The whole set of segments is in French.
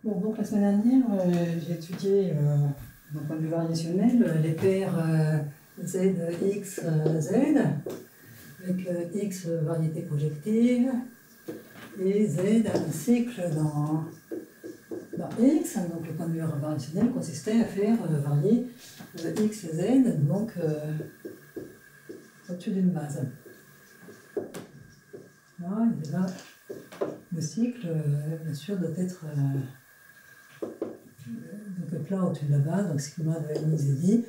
Bon, donc la semaine dernière, j'ai étudié d'un point de vue variationnel les paires Z, X, Z, avec X variété projective et Z un cycle dans X. Donc le point de vue variationnel consistait à faire varier X et Z donc au-dessus d'une base. Là, et là, le cycle, bien sûr, doit être donc plat au-dessus de la base, donc sigma de N ZI.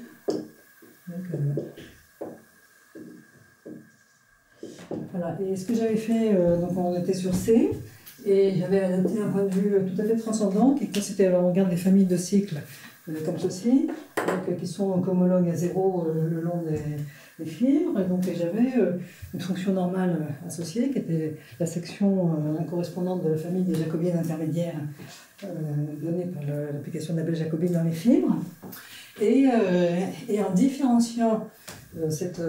Voilà. Et ce que j'avais fait, donc on était sur C, et j'avais adapté un point de vue tout à fait transcendant, qui consistait à regarder des familles de cycles comme ceci, donc, qui sont homologues à zéro le long des fibres. Et donc j'avais une fonction normale associée, qui était la section correspondante de la famille des jacobiennes intermédiaires donnée par l'application de la belle jacobine dans les fibres. Et en différenciant cette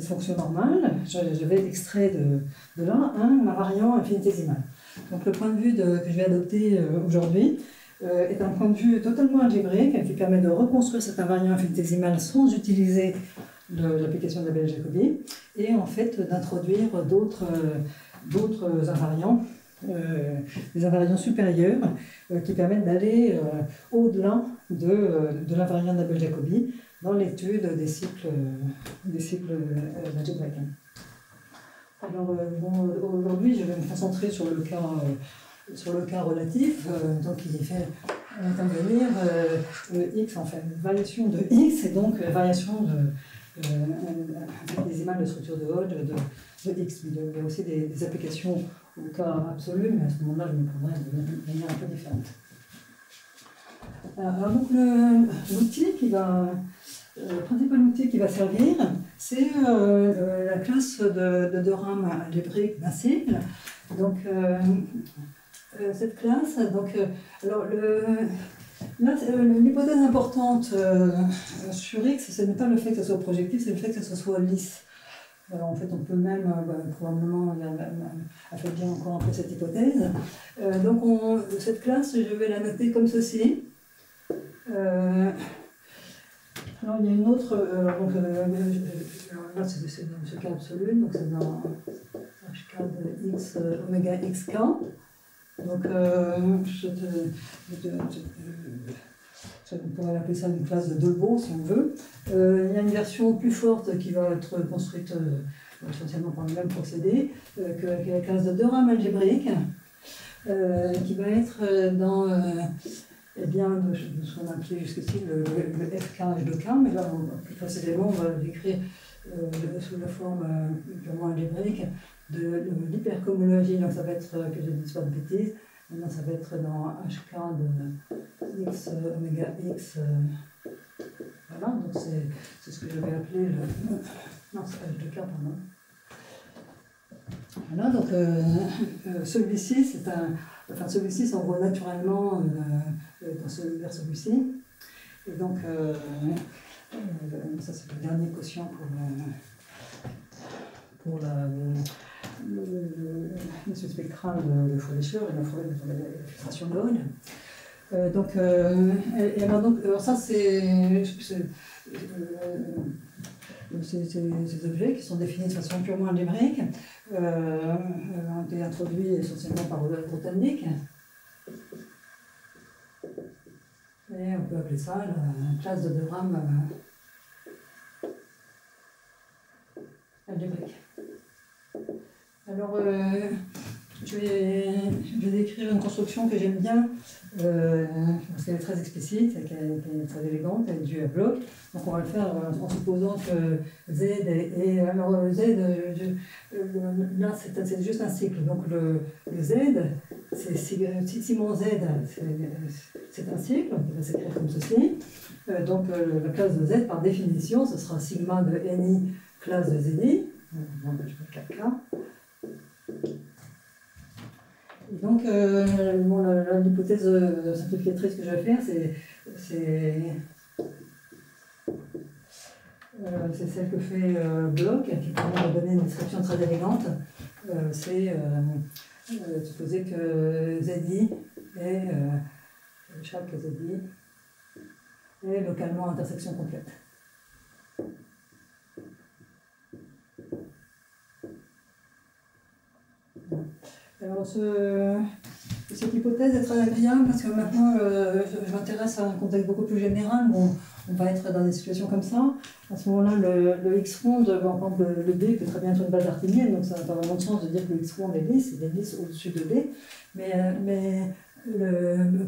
fonction normale, j'avais extrait de là un invariant infinitésimal. Donc le point de vue que je vais adopter aujourd'hui est un point de vue totalement algébrique qui permet de reconstruire cet invariant infinitésimal sans utiliser l'application de la belle jacobine et en fait d'introduire d'autres invariants, des invariants supérieurs qui permettent d'aller au-delà de l'invariant de la belle jacobine dans l'étude des cycles algébriques. Alors aujourd'hui, je vais me concentrer sur le cas relatif, donc qui fait intervenir x, enfin une variation de x, et donc variation infinitésimale de structure de Hodge de x. Il y a aussi des applications au cas absolu, mais à ce moment-là, je me prendrai de manière un peu différente. Alors donc l'outil qui va... Le principal outil qui va servir, c'est la classe de deux rames algébriques d'un cycle. Donc, cette classe, alors l'hypothèse importante sur X, ce n'est pas le fait que ce soit projectif, c'est le fait que ce soit lisse. Alors, en fait, on peut même probablement affaiblir encore un peu cette hypothèse. Donc, cette classe, je vais la noter comme ceci. Alors, il y a une autre, là c'est dans ce cas absolu, donc c'est dans HK de X oméga XK. Donc, on pourrait appeler ça une classe de Dolbeault si on veut. Il y a une version plus forte qui va être construite essentiellement par le même procédé que la classe de deux rames algébriques, qui va être dans. Eh bien, ce qu'on a appelé jusqu'ici le FK H2K, mais là, plus précisément, on va l'écrire sous la forme purement algébrique de l'hypercohomologie. Donc, ça va être, que je ne dise pas de bêtises, maintenant ça va être dans HK de X oméga X. Voilà, donc c'est ce que je vais appeler le. Non, c'est H2K, pardon. Voilà, donc celui-ci, c'est un. Enfin, celui-ci s'envoie naturellement vers celui-ci. Et donc, ça c'est le dernier quotient pour le spectral de Frobisher et la filtration de Hodge. Donc, alors ça c'est ces objets qui sont définis de façon purement algébrique ont été introduits essentiellement par Rudolf Grothendieck. Et on peut appeler ça la classe de deux rames algébrique. Alors, je vais décrire une construction que j'aime bien, parce qu'elle est très explicite, qu'elle est très élégante, elle est due à Bloch. Donc on va le faire en supposant que Z et alors Z, là c'est juste un cycle. Donc le Z, c'est si mon Z, c'est un cycle, on va s'écrire comme ceci. Donc la classe de Z, par définition, ce sera sigma de NI classe de ZI. Donc je vais 4K. Et donc, l'hypothèse simplificatrice que je vais faire, c'est celle que fait Bloch, qui permet de donner une description très élégante. C'est supposer que ZI est chaque ZI est localement intersection complète. Alors, cette hypothèse est très agréable parce que maintenant, je m'intéresse à un contexte beaucoup plus général où on va être dans des situations comme ça. À ce moment-là, le X-rond, par exemple, le B peut très bien être une base artinienne, donc ça n'a pas vraiment de sens de dire que le X-rond est lisse, il est lisse au-dessus de B. Mais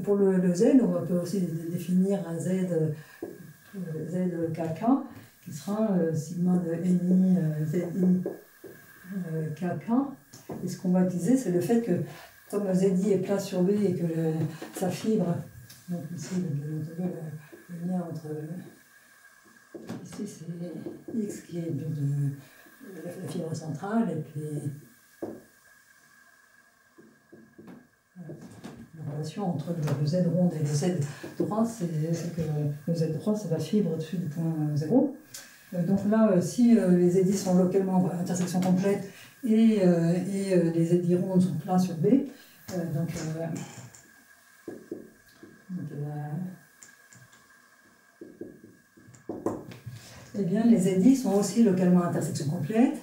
pour le Z, on peut aussi définir un Z, ZKK, qui sera sigma de NI, ZI, KK. Et ce qu'on va utiliser, c'est le fait que, comme ZI est plat sur B et que sa fibre, donc ici, le lien entre. Ici, c'est X qui est la fibre centrale, et puis. La relation entre le Z rond et le Z droit, c'est que le Z droit, c'est la fibre au-dessus du point 0. Donc là, si les ZI sont localement à intersection complète et les ZI rondes sont plats sur B, eh bien, les ZI sont aussi localement à intersection complète.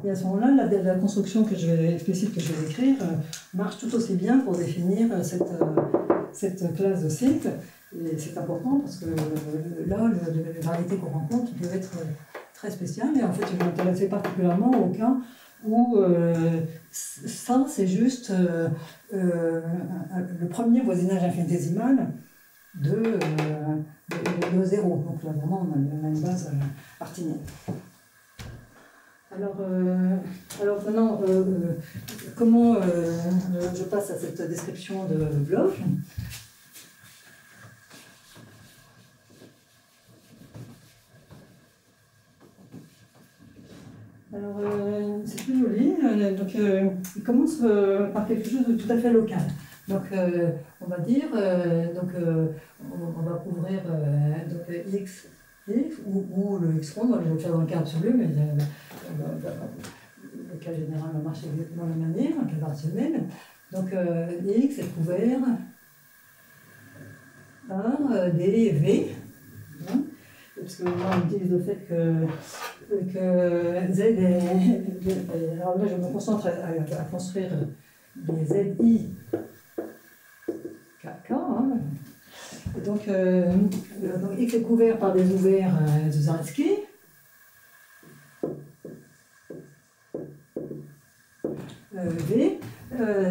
Et à ce moment-là, la construction explicite que je vais écrire marche tout aussi bien pour définir cette classe de cycle. Et c'est important parce que là, les variétés qu'on rencontre peuvent être très spéciales. Et en fait, je m'intéressais particulièrement au cas où ça, c'est juste le premier voisinage infinitésimal de 0. Donc là, vraiment, on a une base artinienne. Alors maintenant, comment je passe à cette description de bloc? Alors, c'est plus joli. Donc, il commence par quelque chose de tout à fait local. Donc, on va dire, on va couvrir X, ou le X-rond, je vais le faire dans le cas absolu, mais le cas général va marcher exactement de la même manière, un cas partiel. Donc, X est couvert par des V, hein, parce que là, on utilise le fait que Z est. Alors là, je me concentre à construire des ZI KK. Hein. Et donc, X est couvert par des ouverts de Zariski. V,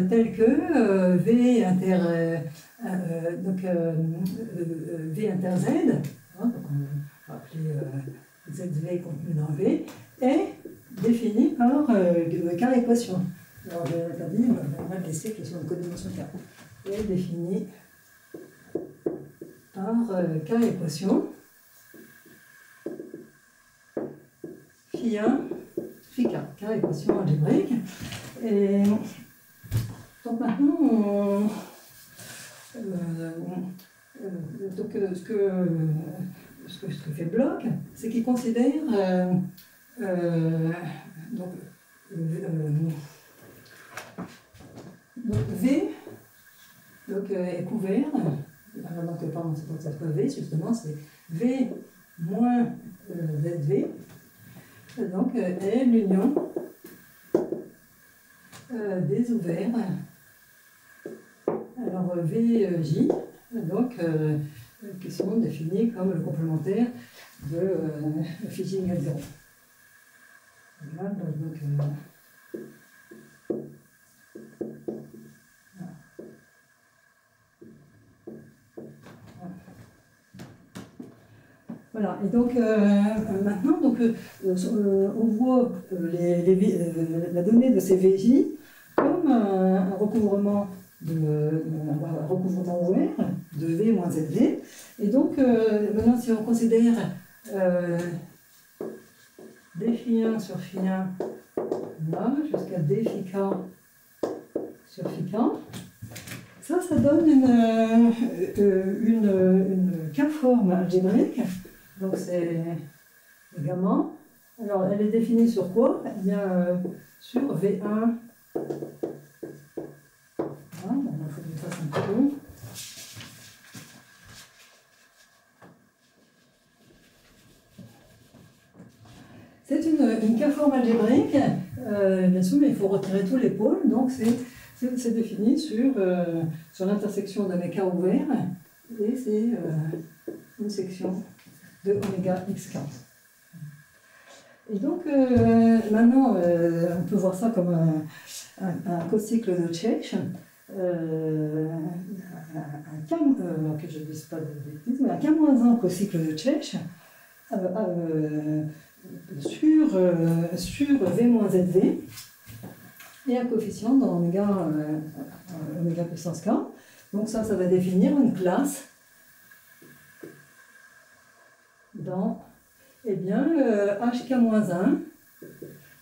tel que V inter Z, hein, donc on va appeler ZV contenu dans V, est défini par K équation. Alors je l'ai dit, on va le laisser que sur une codimension K. Est défini par K équation phi 1, phi K, K équation algébrique. Et donc maintenant, ce que fait Bloch, c'est qu'il considère donc V est couvert. Alors, donc, pardon, c'est pour ça que V, justement, c'est V moins ZV. Donc, est l'union des ouverts. Alors, VJ, donc, qui sont définis comme le complémentaire de Fitting à 0. Voilà, donc, voilà, et donc maintenant, donc, on voit la donnée de ces VJ comme un recouvrement ouvert de V moins ZV. Et donc, maintenant, si on considère d phi 1 sur phi 1 là, jusqu'à d phi k sur phi k, ça donne une K-forme algébrique. Donc c'est également. Alors elle est définie sur quoi? Eh bien sur V1 une K-forme algébrique, bien sûr, mais il faut retirer tous les pôles, donc c'est défini sur l'intersection de mes K ouverts, et c'est une section de oméga xk. Et donc, maintenant, on peut voir ça comme un cocycle de Čech, que je ne dise pas de bêtises, mais un K-1 cocycle de Čech sur V-ZV et un coefficient dans oméga puissance K. Donc ça va définir une classe dans HK-1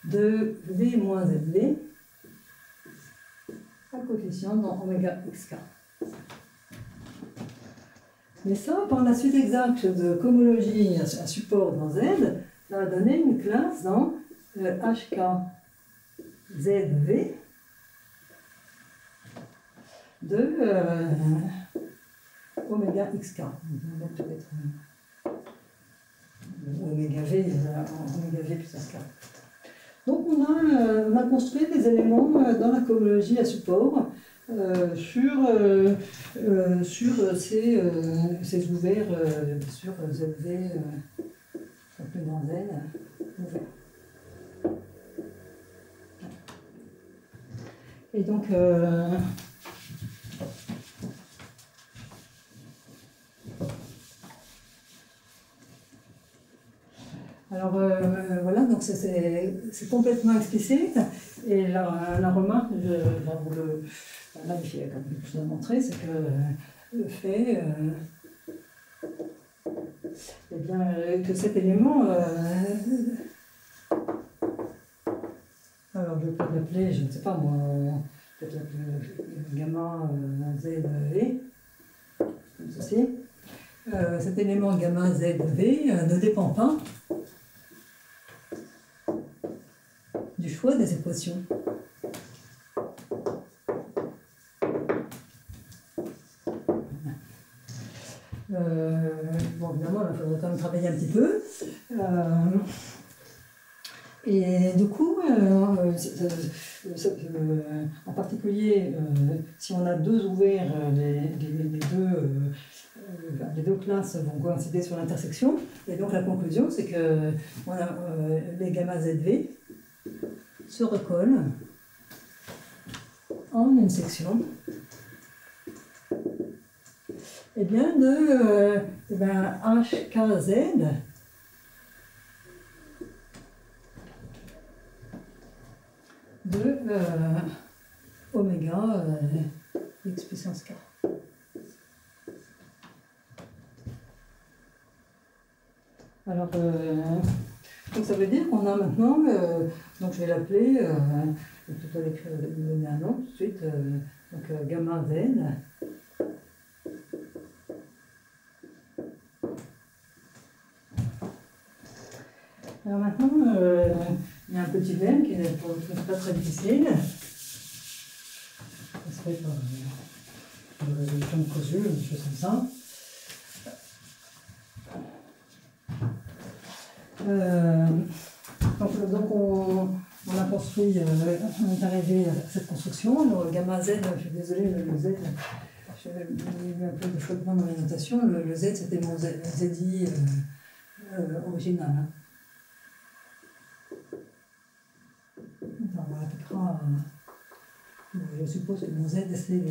de V-ZV à coefficient dans oméga xk. Mais ça, par la suite exacte de cohomologie à support dans Z, ça va donner une classe dans HKZV de oméga xk. Oméga V puissance k. Donc on a construit des éléments dans la cohomologie à support sur ces ouverts sur ZV plus grand Z ouvert. Et donc alors voilà, donc c'est complètement explicite. Et la remarque, je vais vous le magnifier comme je vous ai montré, c'est que le fait que cet élément, alors je vais peut-être l'appeler, je ne sais pas moi, peut-être l'appeler gamma ZV, comme ceci. Cet élément gamma ZV ne dépend pas du choix des équations. Bon, évidemment, il faudrait quand même travailler un petit peu. Et du coup, en particulier, si on a deux ouverts, les deux classes vont coïncider sur l'intersection. Et donc la conclusion, c'est que les gamma ZV se recollent en une section de HKZ de oméga x puissance k. Alors, donc ça veut dire qu'on a maintenant, donc je vais l'appeler, je vais plutôt lui donner un nom tout de suite, donc gamma Z. Alors maintenant, il y a un petit verbe qui n'est pas très difficile. Ça se fait par une résolution de Kosul, des choses comme ça. Donc on a construit, on est arrivé à cette construction. Le gamma Z, je suis désolé, le Z, j'ai eu un peu de flottement dans les notations. Le Z, c'était mon ZI original. Hein. On appliquera, je suppose que mon Z, c'est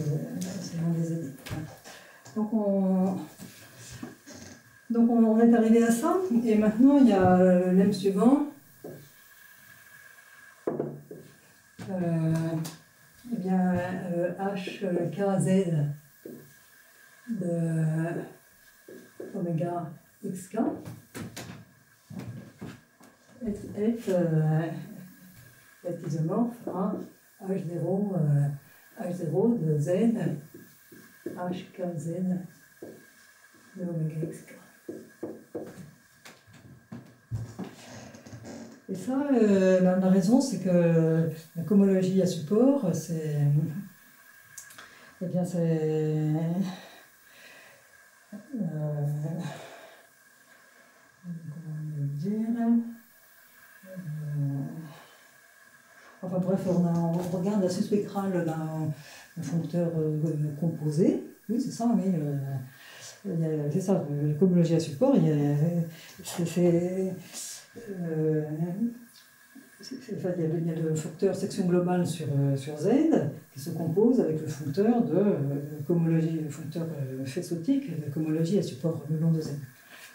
mon ZI. Donc on est arrivé à ça, et maintenant il y a le lemme suivant. HKZ de oméga xk est isomorphe à H0 de Z HKZ de oméga xk. Et ça, la raison, c'est que la cohomologie à support, c'est... Eh bien, c'est... comment dire enfin bref, on regarde la suite spectrale d'un foncteur composé. Oui, c'est ça, oui. C'est ça, la cohomologie à support, il y a le foncteur section globale sur Z qui se compose avec le foncteur de cohomologie, le foncteur faisceautique de cohomologie à support le long de Z.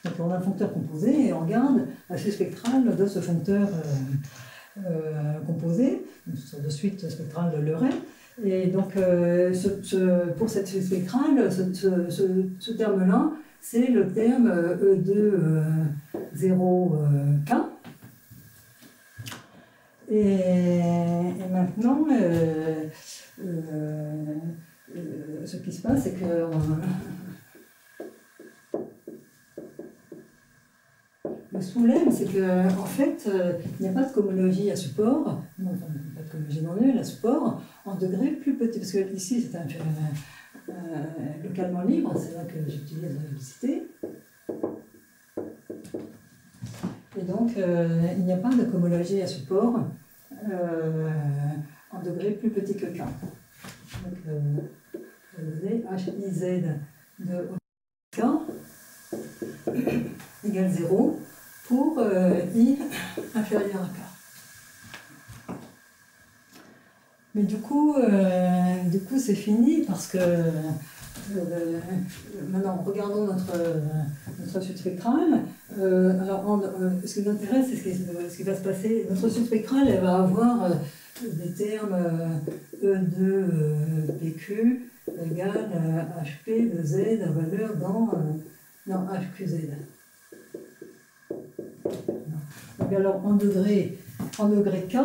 Donc on a un foncteur composé et on regarde la suite spectrale de ce foncteur composé, une sorte de suite spectrale de Leray. Et donc pour cette suite spectrale, ce terme-là, c'est le terme E2 0K. Et maintenant, ce qui se passe, c'est que le problème, c'est qu'en fait, il n'y a pas de cohomologie à support, non, enfin, pas de cohomologie non nulle à support, en degrés plus petits, parce que ici, c'est localement libre, c'est là que j'utilise la vélocidité. Et donc, il n'y a pas de cohomologie à support en degrés plus petits que K. Donc, je vais donner HIZ de K égale 0 pour I inférieur à K. Mais du coup c'est fini parce que maintenant, regardons notre suite spectrale. Alors, ce qui nous intéresse, c'est ce qui va se passer. Notre suite spectrale, elle va avoir des termes E2PQ égale HP de Z à valeur dans HQZ. Donc, alors, en degré K,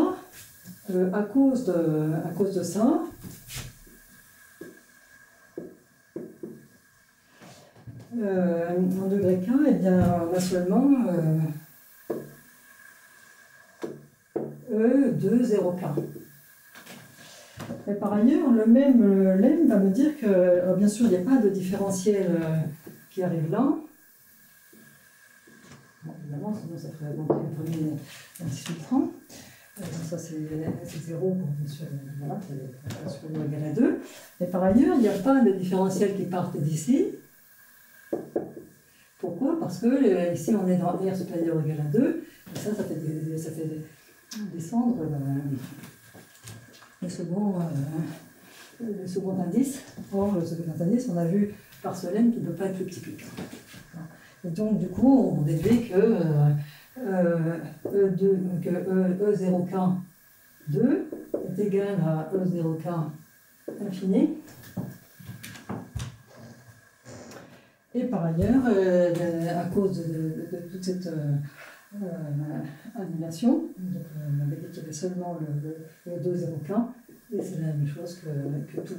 à cause de ça, en degré K, eh bien, on a seulement E2 0K. Et par ailleurs, le même lemme va me dire que, bien sûr, il n'y a pas de différentiel qui arrive là. Bon, évidemment, sinon ça ferait monter le premier anti-filtrant. Ça, c'est 0 pour bien sûr, voilà, c'est supérieur ou égal à 2. Et par ailleurs, il n'y a pas de différentiel qui parte d'ici. Pourquoi? Parce que ici, on est dans R supérieur ou égal à 2. Et ça fait descendre le second indice. Or, le second indice, on a vu par Solène qu'il ne peut pas être plus petit que K. Et donc, du coup, on déduit que E0K2 est égal à E0K infini. Et par ailleurs, à cause de toute cette annulation, donc, on avait dit qu'il y avait seulement le 2,0K, et c'est la même chose que tout.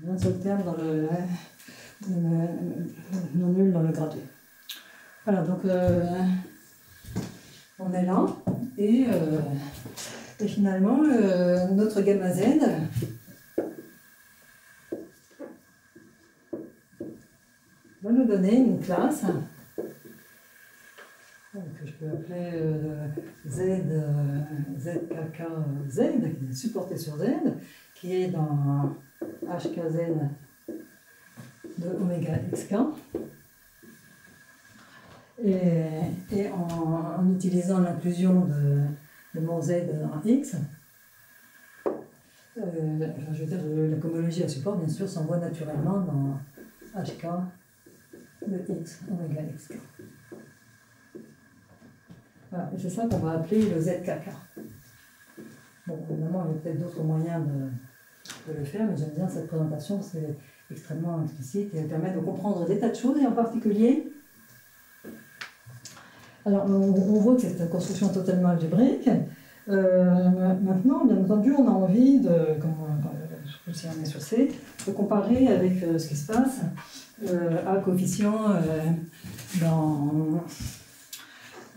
Il y a un seul terme dans le non nul dans le gradué. Voilà, donc on est là, et finalement, notre gamma Z va nous donner une classe que je peux appeler ZKKZ, qui est supportée sur Z, qui est dans HKZ de oméga xk. Et en utilisant l'inclusion de mon Z dans X, je veux dire, la cohomologie à support, bien sûr, s'envoie naturellement dans HK de X, oméga xk. Voilà, et c'est ça qu'on va appeler le ZKK. Bon, évidemment, il y a peut-être d'autres moyens de le faire, mais j'aime bien cette présentation parce qu'elle est extrêmement explicite et elle permet de comprendre des tas de choses, et en particulier, alors on voit que c'est une construction totalement algébrique. Maintenant, bien entendu, on a envie surtout si on est sur C, de comparer avec ce qui se passe à coefficient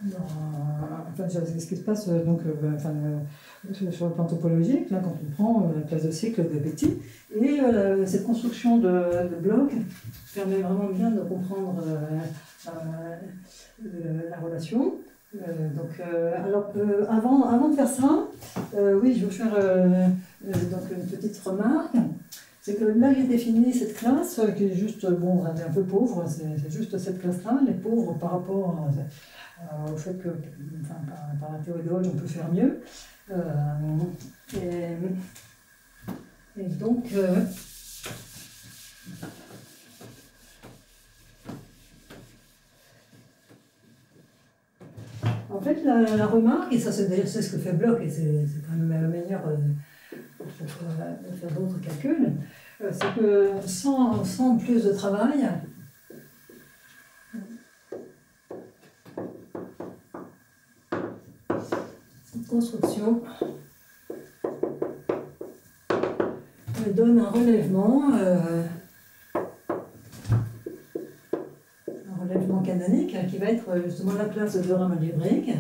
enfin, ce qui se passe sur le plan topologique, là, quand on prend la classe de cycle de Betti. Et cette construction de blocs permet vraiment bien de comprendre la relation. Avant de faire ça, oui, je vais faire donc une petite remarque. C'est que là, j'ai défini cette classe qui est juste, bon, elle est un peu pauvre, c'est juste cette classe-là, elle est pauvre par rapport au fait que, enfin, par la théorie de Hodge, on peut faire mieux. Et donc, en fait, la remarque, et ça c'est ce que fait Bloch, et c'est quand même meilleur pour faire d'autres calculs, c'est que sans plus de travail, cette construction donne un relèvement canonique qui va être justement la classe de Riemann algébrique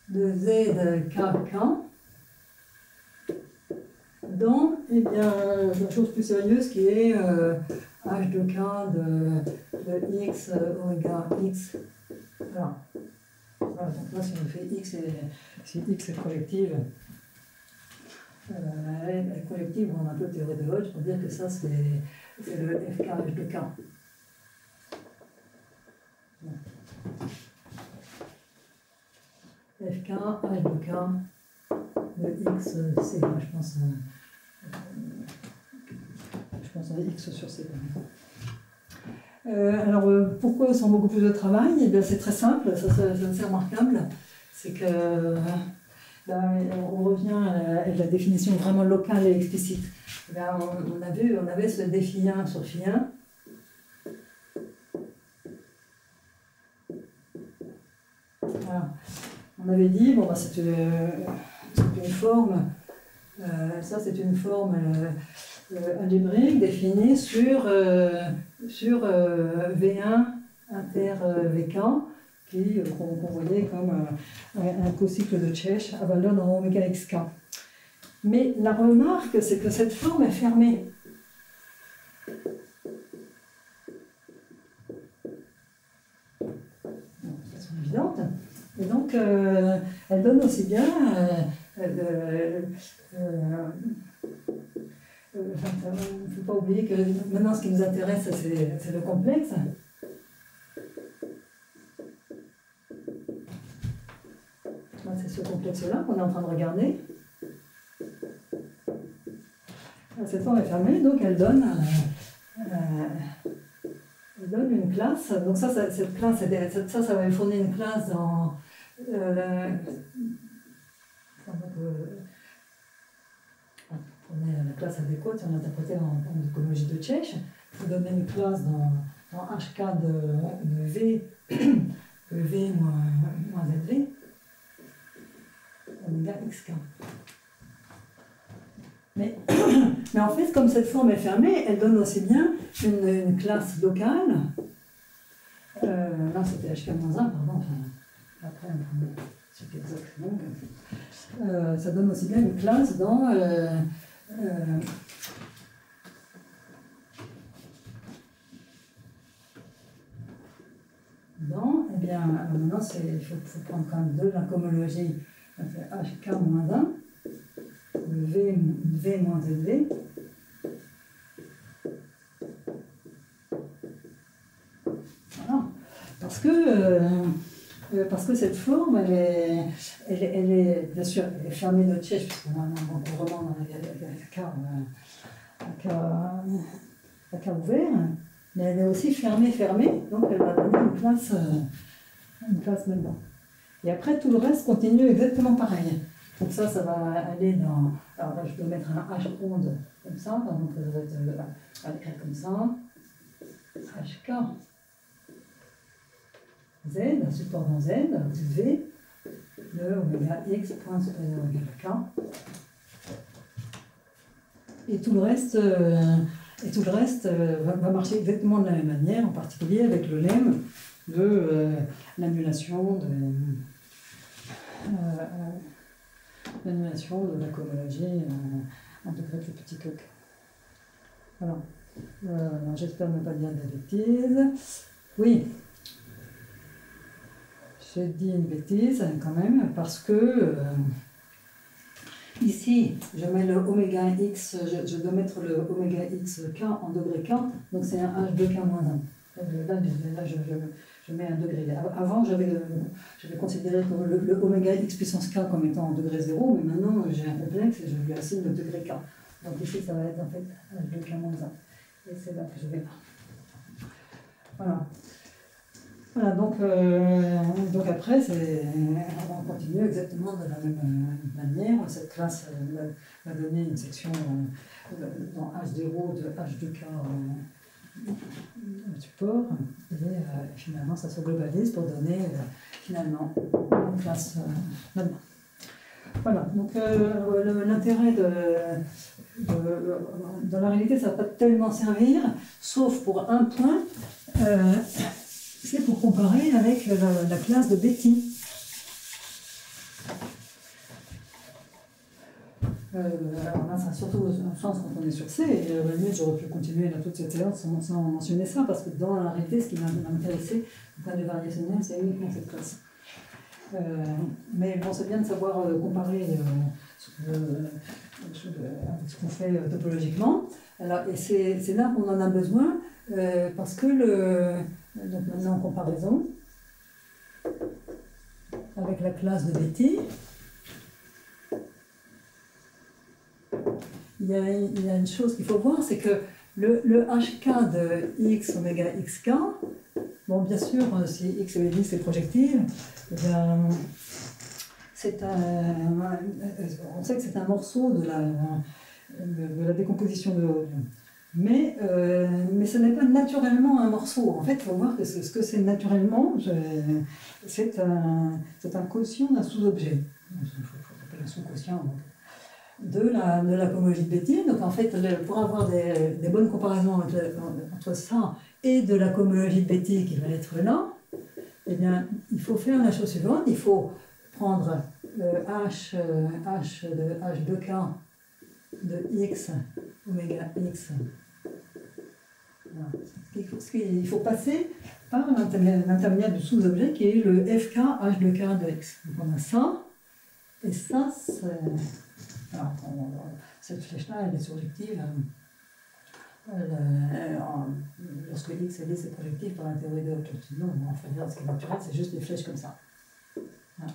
de ZKK dans, eh bien, une chose plus sérieuse qui est H de K de X oméga X. Voilà. Voilà, donc là, si on fait X si X est collective, elle est collective, on a un peu théorie de Hodge pour dire que ça, c'est le FK H de K. Bon. FK H de K de X C, je pense à X sur C. Alors, pourquoi sans beaucoup plus de travail? Eh bien, c'est très simple, ça c'est remarquable. C'est que on revient à la définition vraiment locale et explicite. Là, on avait ce défi 1 sur phi 1. Voilà. On avait dit, bon, bah, c'est une forme, ça c'est une forme algébrique définie sur V1 inter Vk, qu'on voyait comme un cocycle de Čech à valeur dans oméga xk. Mais la remarque, c'est que cette forme est fermée. Bon, de façon évidente. Et donc, elle donne aussi bien il ne faut pas oublier que maintenant, ce qui nous intéresse, c'est le complexe. C'est ce complexe-là qu'on est en train de regarder. Cette forme est fermée, donc elle donne une classe. Donc cette classe, ça va fournir une classe dans la classe adéquate, si on l'interprétait en termes de topologie de Čech, ça donne une classe dans HK de V, V moins ZV, oméga XK. Mais en fait, comme cette forme est fermée, elle donne aussi bien une classe locale. Là, c'était HK-1, pardon. Enfin, après, c'est exact. Donc, ça donne aussi bien une classe dans eh bien, maintenant, il faut prendre quand même de la cohomologie. Ça fait HK-1, V moins ZV. Voilà. Parce que cette forme, elle est bien sûr elle est fermée de Čech, puisqu'on a un roman dans un cas ouvert, mais elle est aussi fermée, donc elle va donner une classe maintenant. Et après, tout le reste continue exactement pareil. Donc ça va aller dans... Alors là, je peux mettre un H onde comme ça, donc ça va être écrit comme ça. HK Z, support dans Z, V, de oméga X, point supérieur à oméga K. Et tout le reste, va marcher exactement de la même manière, en particulier avec le lemme de l'annulation l'annulation de la cohomologie en degré de petit coq. Voilà. J'espère ne pas dire de bêtises. Oui, j'ai dit une bêtise quand même, parce que ici, je mets le oméga x, je dois mettre le oméga x k en degré k, donc c'est un h2k moins 1. Là, je mets un degré. Avant, j'avais considéré que le oméga x puissance k comme étant en degré 0, mais maintenant j'ai un complexe et je lui assigne le degré k. Donc ici, ça va être en fait h2k moins 1. Et c'est là que je vais. Voilà. Voilà, donc après, on continue exactement de la même manière. Cette classe va donner une section dans H0 de H2K support, et finalement ça se globalise pour donner finalement une classe là-dedans. Voilà, donc l'intérêt dans la réalité, ça ne va pas tellement servir, sauf pour un point. C'est pour comparer avec la classe de Betty. Alors là, ça a surtout un sens quand on est sur C, et à la limite, j'aurais pu continuer toute cette séance sans mentionner ça, parce que dans la réalité, ce qui m'a intéressé du point de vue variationnel, c'est uniquement cette classe. Mais bon, c'est bien de savoir comparer avec ce qu'on fait topologiquement. Alors, et c'est là qu'on en a besoin, parce que donc maintenant en comparaison avec la classe de Betty, il y a une chose qu'il faut voir, c'est que le HK de x oméga xk, bon bien sûr si x et y c'est projectile, eh bien, on sait que c'est un morceau de la décomposition de mais ce n'est pas naturellement un morceau. En fait, il faut voir que ce que c'est naturellement, c'est un quotient d'un sous-objet. Il faut appeler un sous-quotient de la cohomologie de Betty. Donc en fait, pour avoir des bonnes comparaisons entre ça et de la cohomologie de Betty qui va être là, eh bien, il faut faire la chose suivante. Il faut prendre H de H2K de x oméga x. Il faut passer par l'intermédiaire du sous-objet qui est le FK H2K de x. Donc on a ça, et ça, cette flèche-là, elle est surjective. Lorsque x et y c'est projectif par la théorie de Haute. Sinon, enfin, ce qui est naturel, c'est juste des flèches comme ça. Voilà.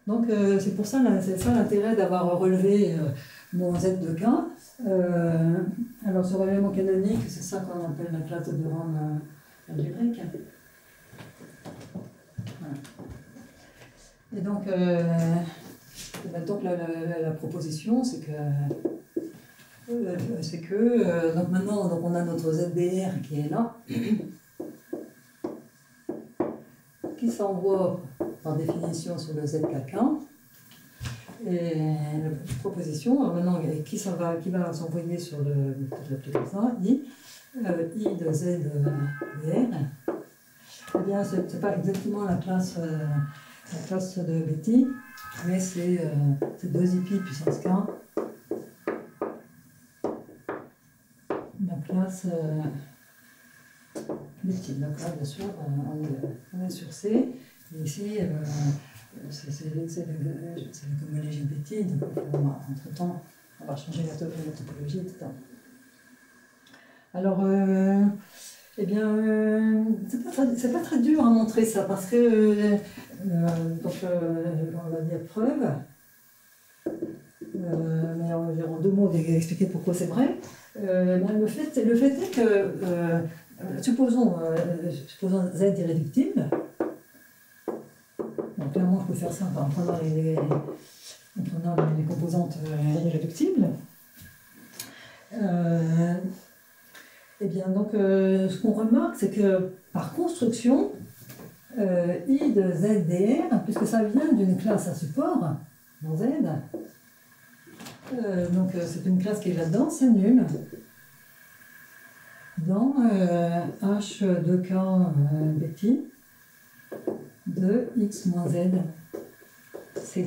Donc c'est pour ça, c'est ça l'intérêt d'avoir relevé mon z de k. Alors ce relèvement canonique, c'est ça qu'on appelle la classe de Rome algébrique. Voilà. Et donc, la proposition, c'est que donc maintenant donc on a notre ZDR qui est là, qui s'envoie par définition sur le ZK1. Et la proposition, alors maintenant, qui va s'envoyer sur l'appeler comme ça, I de Z DR. Eh bien, ce n'est pas exactement la classe de Betty, mais c'est 2IP puissance K. La classe Betty. Donc là, bien sûr, on est sur C. Et ici, c'est la cohomologie de Betty, donc entre-temps, on va changer la topologie, etc. Alors, eh bien, c'est pas très dur à montrer ça, parce que, donc, on va dire preuve, mais en 2 mots, expliquer pourquoi c'est vrai. Le fait est que, supposons Z irréductible. Donc clairement, je peux faire ça en prenant les composantes irréductibles. Et bien, donc, ce qu'on remarque, c'est que par construction, I de ZDR, puisque ça vient d'une classe à support, dans Z, donc c'est une classe qui est là-dedans, s'annule dans H2K Betty de x moins z. C.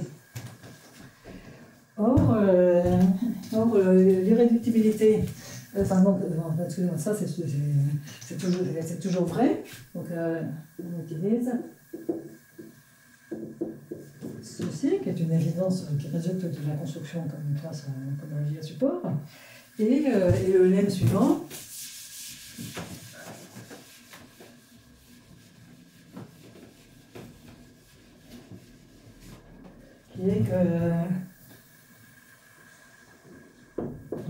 Or, l'irréductibilité, excusez-moi, ça c'est toujours vrai. Donc on utilise ceci, qui est une évidence qui résulte de la construction comme une classe topologie à support. Et le lemme suivant, qui est que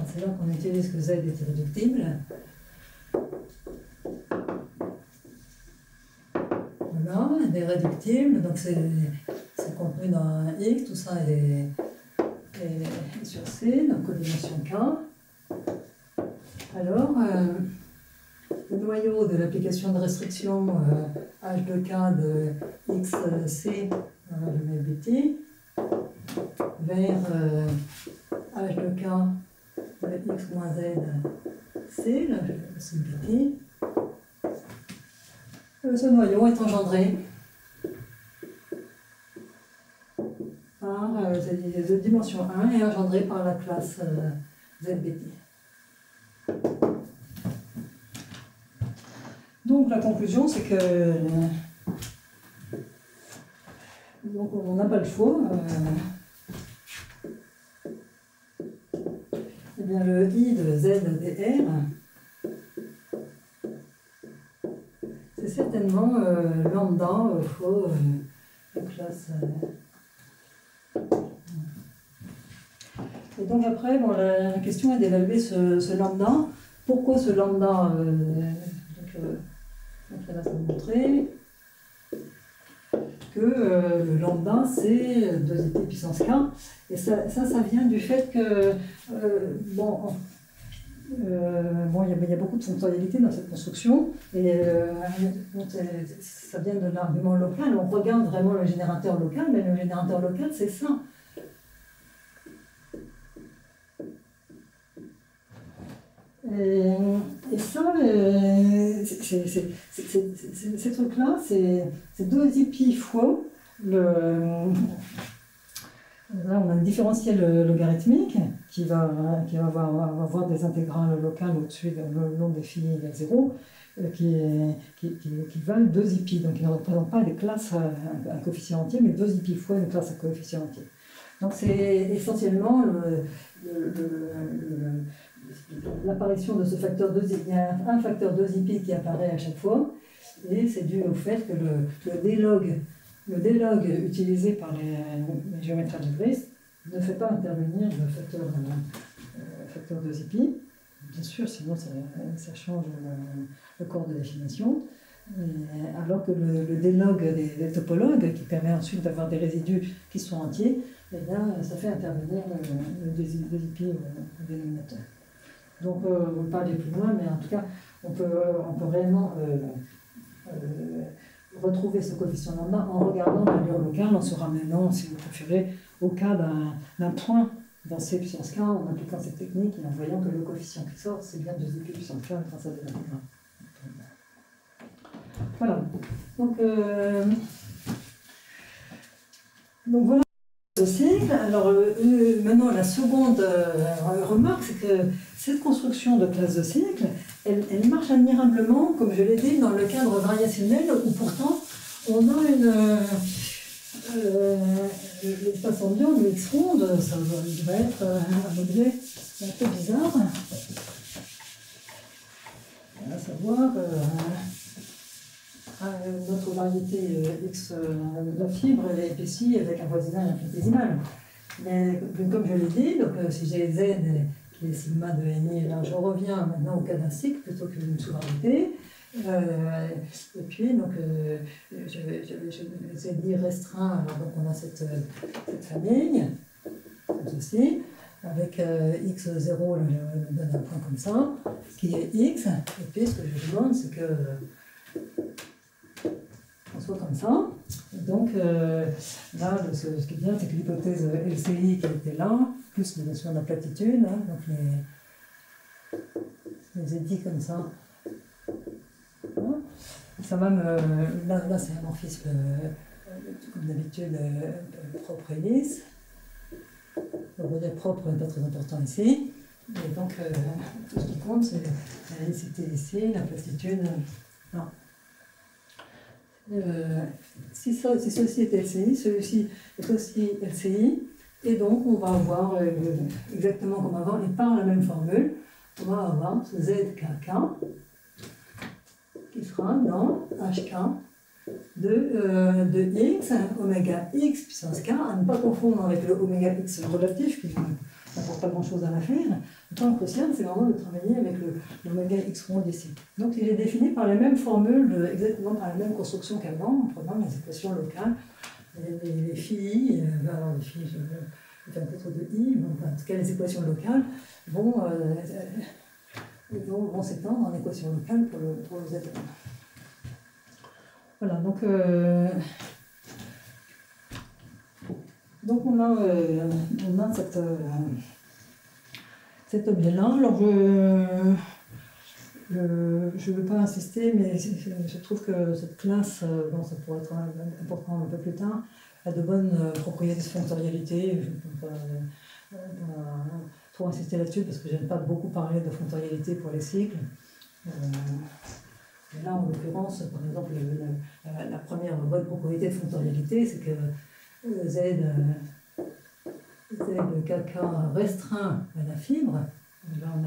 c'est là qu'on utilise que Z est irréductible. Voilà, irréductible, donc c'est contenu dans un X, tout ça est sur C, donc codimension K. Alors, le noyau de l'application de restriction H de K de XC, je mets BT, vers H de K de X moins Z C, là c'est BT. Ce noyau est engendré par de dimension 1 et engendré par la classe ZBT. Donc la conclusion, c'est que donc on n'a pas le choix. Eh bien, le I de ZDR, c'est certainement lambda fois la classe. Et donc après, bon, la question est d'évaluer ce lambda. Pourquoi ce lambda donc là, ça va montrer que le lambda, c'est 2ip puissance k. Et ça vient du fait que, il y a beaucoup de fonctionnalités dans cette construction. Et ça vient de l'argument local. On regarde vraiment le générateur local, mais le générateur local, c'est ça. Et ça, ces trucs-là, c'est 2ip fois là, on a un différentiel logarithmique qui va avoir des intégrales locales au-dessus le long des phi égale 0 qui valent 2ip. Donc, ils ne représentent pas des classes à coefficient entier, mais 2ip fois une classe à coefficient entier. Donc, c'est essentiellement l'apparition de ce facteur 2ip. Il y a un facteur 2ip qui apparaît à chaque fois, et c'est dû au fait que le délog utilisé par les géomètres algébristes ne fait pas intervenir le facteur 2ip. Bien sûr, sinon ça change le corps de définition. Alors que le délog des topologues, qui permet ensuite d'avoir des résidus qui sont entiers, et là, ça fait intervenir le 2ip au dénominateur. Donc, on ne va pas aller plus loin, mais en tout cas, on peut réellement retrouver ce coefficient lambda en regardant l'allure locale, en se ramenant, si vous préférez, au cas d'un point dans C puissance k, en appliquant cette technique et en voyant que le coefficient qui sort, c'est bien 2ip puissance k grâce à des intégrales. Voilà. Donc voilà. Alors maintenant la seconde remarque, c'est que cette construction de classe de cycle, elle marche admirablement, comme je l'ai dit, dans le cadre variationnel où pourtant on a l'espace ambiant, le X-ronde, ça va être un objet un peu bizarre. À savoir notre variété X de la fibre est épaissie avec un voisinage infinitésimal. Mais comme je l'ai dit, donc, si j'ai Z qui est sigma de NI, là je reviens maintenant au cas d'un cycle plutôt que d'une sous-variété. Et puis, donc, j'ai dit restreint, alors donc on a cette famille, comme ceci, avec x0, là, je donne un point comme ça, qui est x, et puis ce que je demande, c'est que on soit comme ça. Et donc, là, ce qui est bien, c'est que l'hypothèse LCI qui était là, plus les notions de la platitude, hein, donc les édits comme ça, ça va me. Là c'est un morphisme comme d'habitude, propre et lisse. Le modèle propre n'est pas très important ici. Et donc, tout ce qui compte, c'est la licité ici, la plastitude. Non. Si ceci est LCI, celui-ci est aussi LCI. Et donc, on va avoir exactement comme avant, et par la même formule, on va avoir ce ZKK qui sera dans HK de x, oméga x puissance k, à ne pas confondre avec le oméga x relatif, qui n'apporte pas grand-chose à l'affaire. Le point crucial, c'est vraiment de travailler avec l'oméga x rond ici. Donc il est défini par les mêmes formules, exactement par la même construction qu'avant, en prenant les équations locales, les phi, alors les phi, je fais un peu trop de i, mais en tout cas les équations locales vont s'étendre en équation locale pour le z. Voilà, donc on a cet objet-là. Alors, je ne veux pas insister, mais je trouve que cette classe, bon, ça pourrait être important un peu plus tard, a de bonnes propriétés de fonctorialité. Je ne peux pas trop insister là-dessus parce que je n'aime pas beaucoup parler de fonctorialité pour les cycles. Et là, en l'occurrence, par exemple, la première bonne propriété de fonctorialité, c'est que ZKK restreint à la fibre. Là, on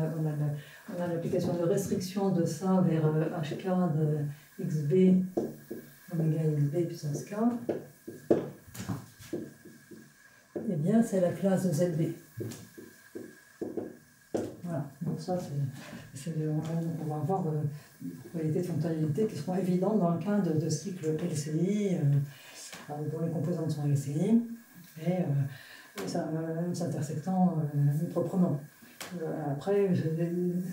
a l'application de restriction de ça vers HK de XB, oméga XB puissance K. Eh bien, c'est la classe de ZB. Voilà, donc ça, on va avoir des propriétés de fonctorialité qui seront évidentes dans le cas de cycle LCI, dont les composantes sont LCI, et s'intersectant proprement. Après,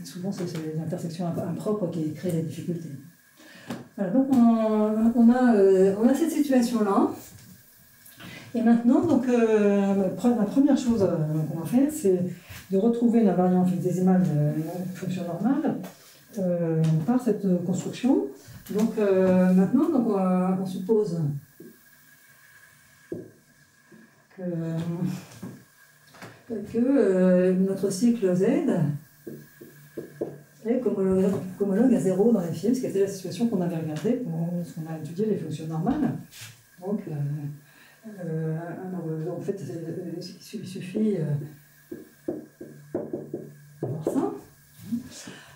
souvent, c'est les intersections impropres qui créent des difficultés. Voilà, donc on a cette situation-là. Et maintenant, donc, la première chose qu'on va faire, c'est de retrouver la variance infinitésimale de fonction normale par cette construction. Donc maintenant, donc, on suppose que notre cycle Z est homologue à 0 dans les fibres, ce qui était la situation qu'on avait regardée lorsqu'on a étudié les fonctions normales. Donc, en fait, il suffit d'avoir ça.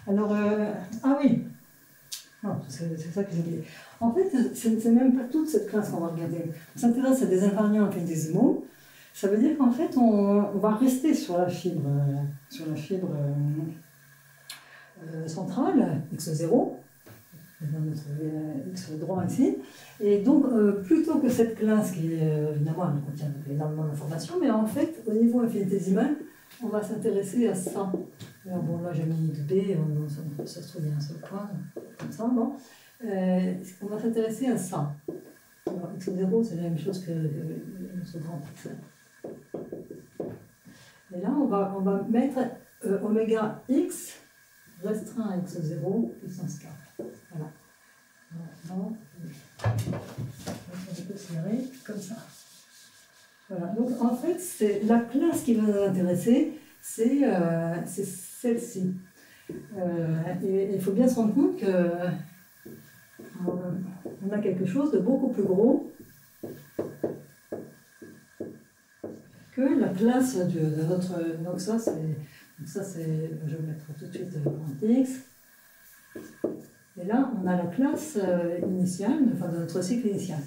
Alors, ah oui, c'est ça que j'ai dit. En fait, c'est même pas toute cette classe qu'on va regarder. On s'intéresse à des invariants infinitésimaux. Ça veut dire qu'en fait, on va rester sur la fibre centrale, x0, notre x droit ici. Et donc, plutôt que cette classe qui, évidemment, elle contient énormément d'informations, mais en fait, au niveau infinitésimal, on va s'intéresser à ça. Alors, bon, là, j'ai mis XB, ça se trouve, il y a un seul point, comme ça, bon. On va s'intéresser à ça. Alors, x0, c'est la même chose que ce grand x. Et là, on va mettre oméga x restreint à x0 puissance k. Voilà. Donc, on peut serrer comme ça. Voilà. Donc, en fait, c'est la classe qui va nous intéresser, c'est celle-ci. Et il faut bien se rendre compte qu'on a quelque chose de beaucoup plus gros que la classe de notre... Donc ça, c'est... Je vais mettre tout de suite en x. Et là, on a la classe initiale, enfin de notre cycle initial.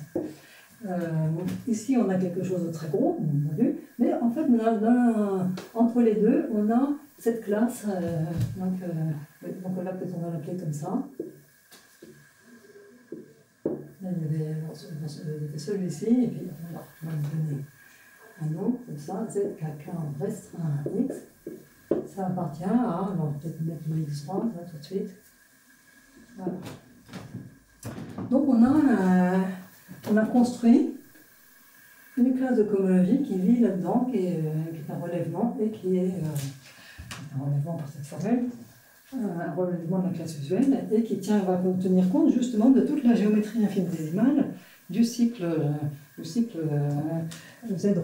Ici, on a quelque chose de très gros, on a vu, mais en fait, entre les deux, on a cette classe. Donc là, peut-être on va l'appeler comme ça. Là, il y avait celui-ci, et puis on va lui donner un nom, comme ça, ZKK restreint à X. Ça appartient à, on va peut-être mettre le X3 là, tout de suite. Voilà. Donc on a construit une classe de cohomologie qui vit là-dedans, qui est un relèvement et qui est un relèvement par cette formule, un relèvement de la classe usuelle et qui va tenir compte justement de toute la géométrie infinitésimale du cycle, Z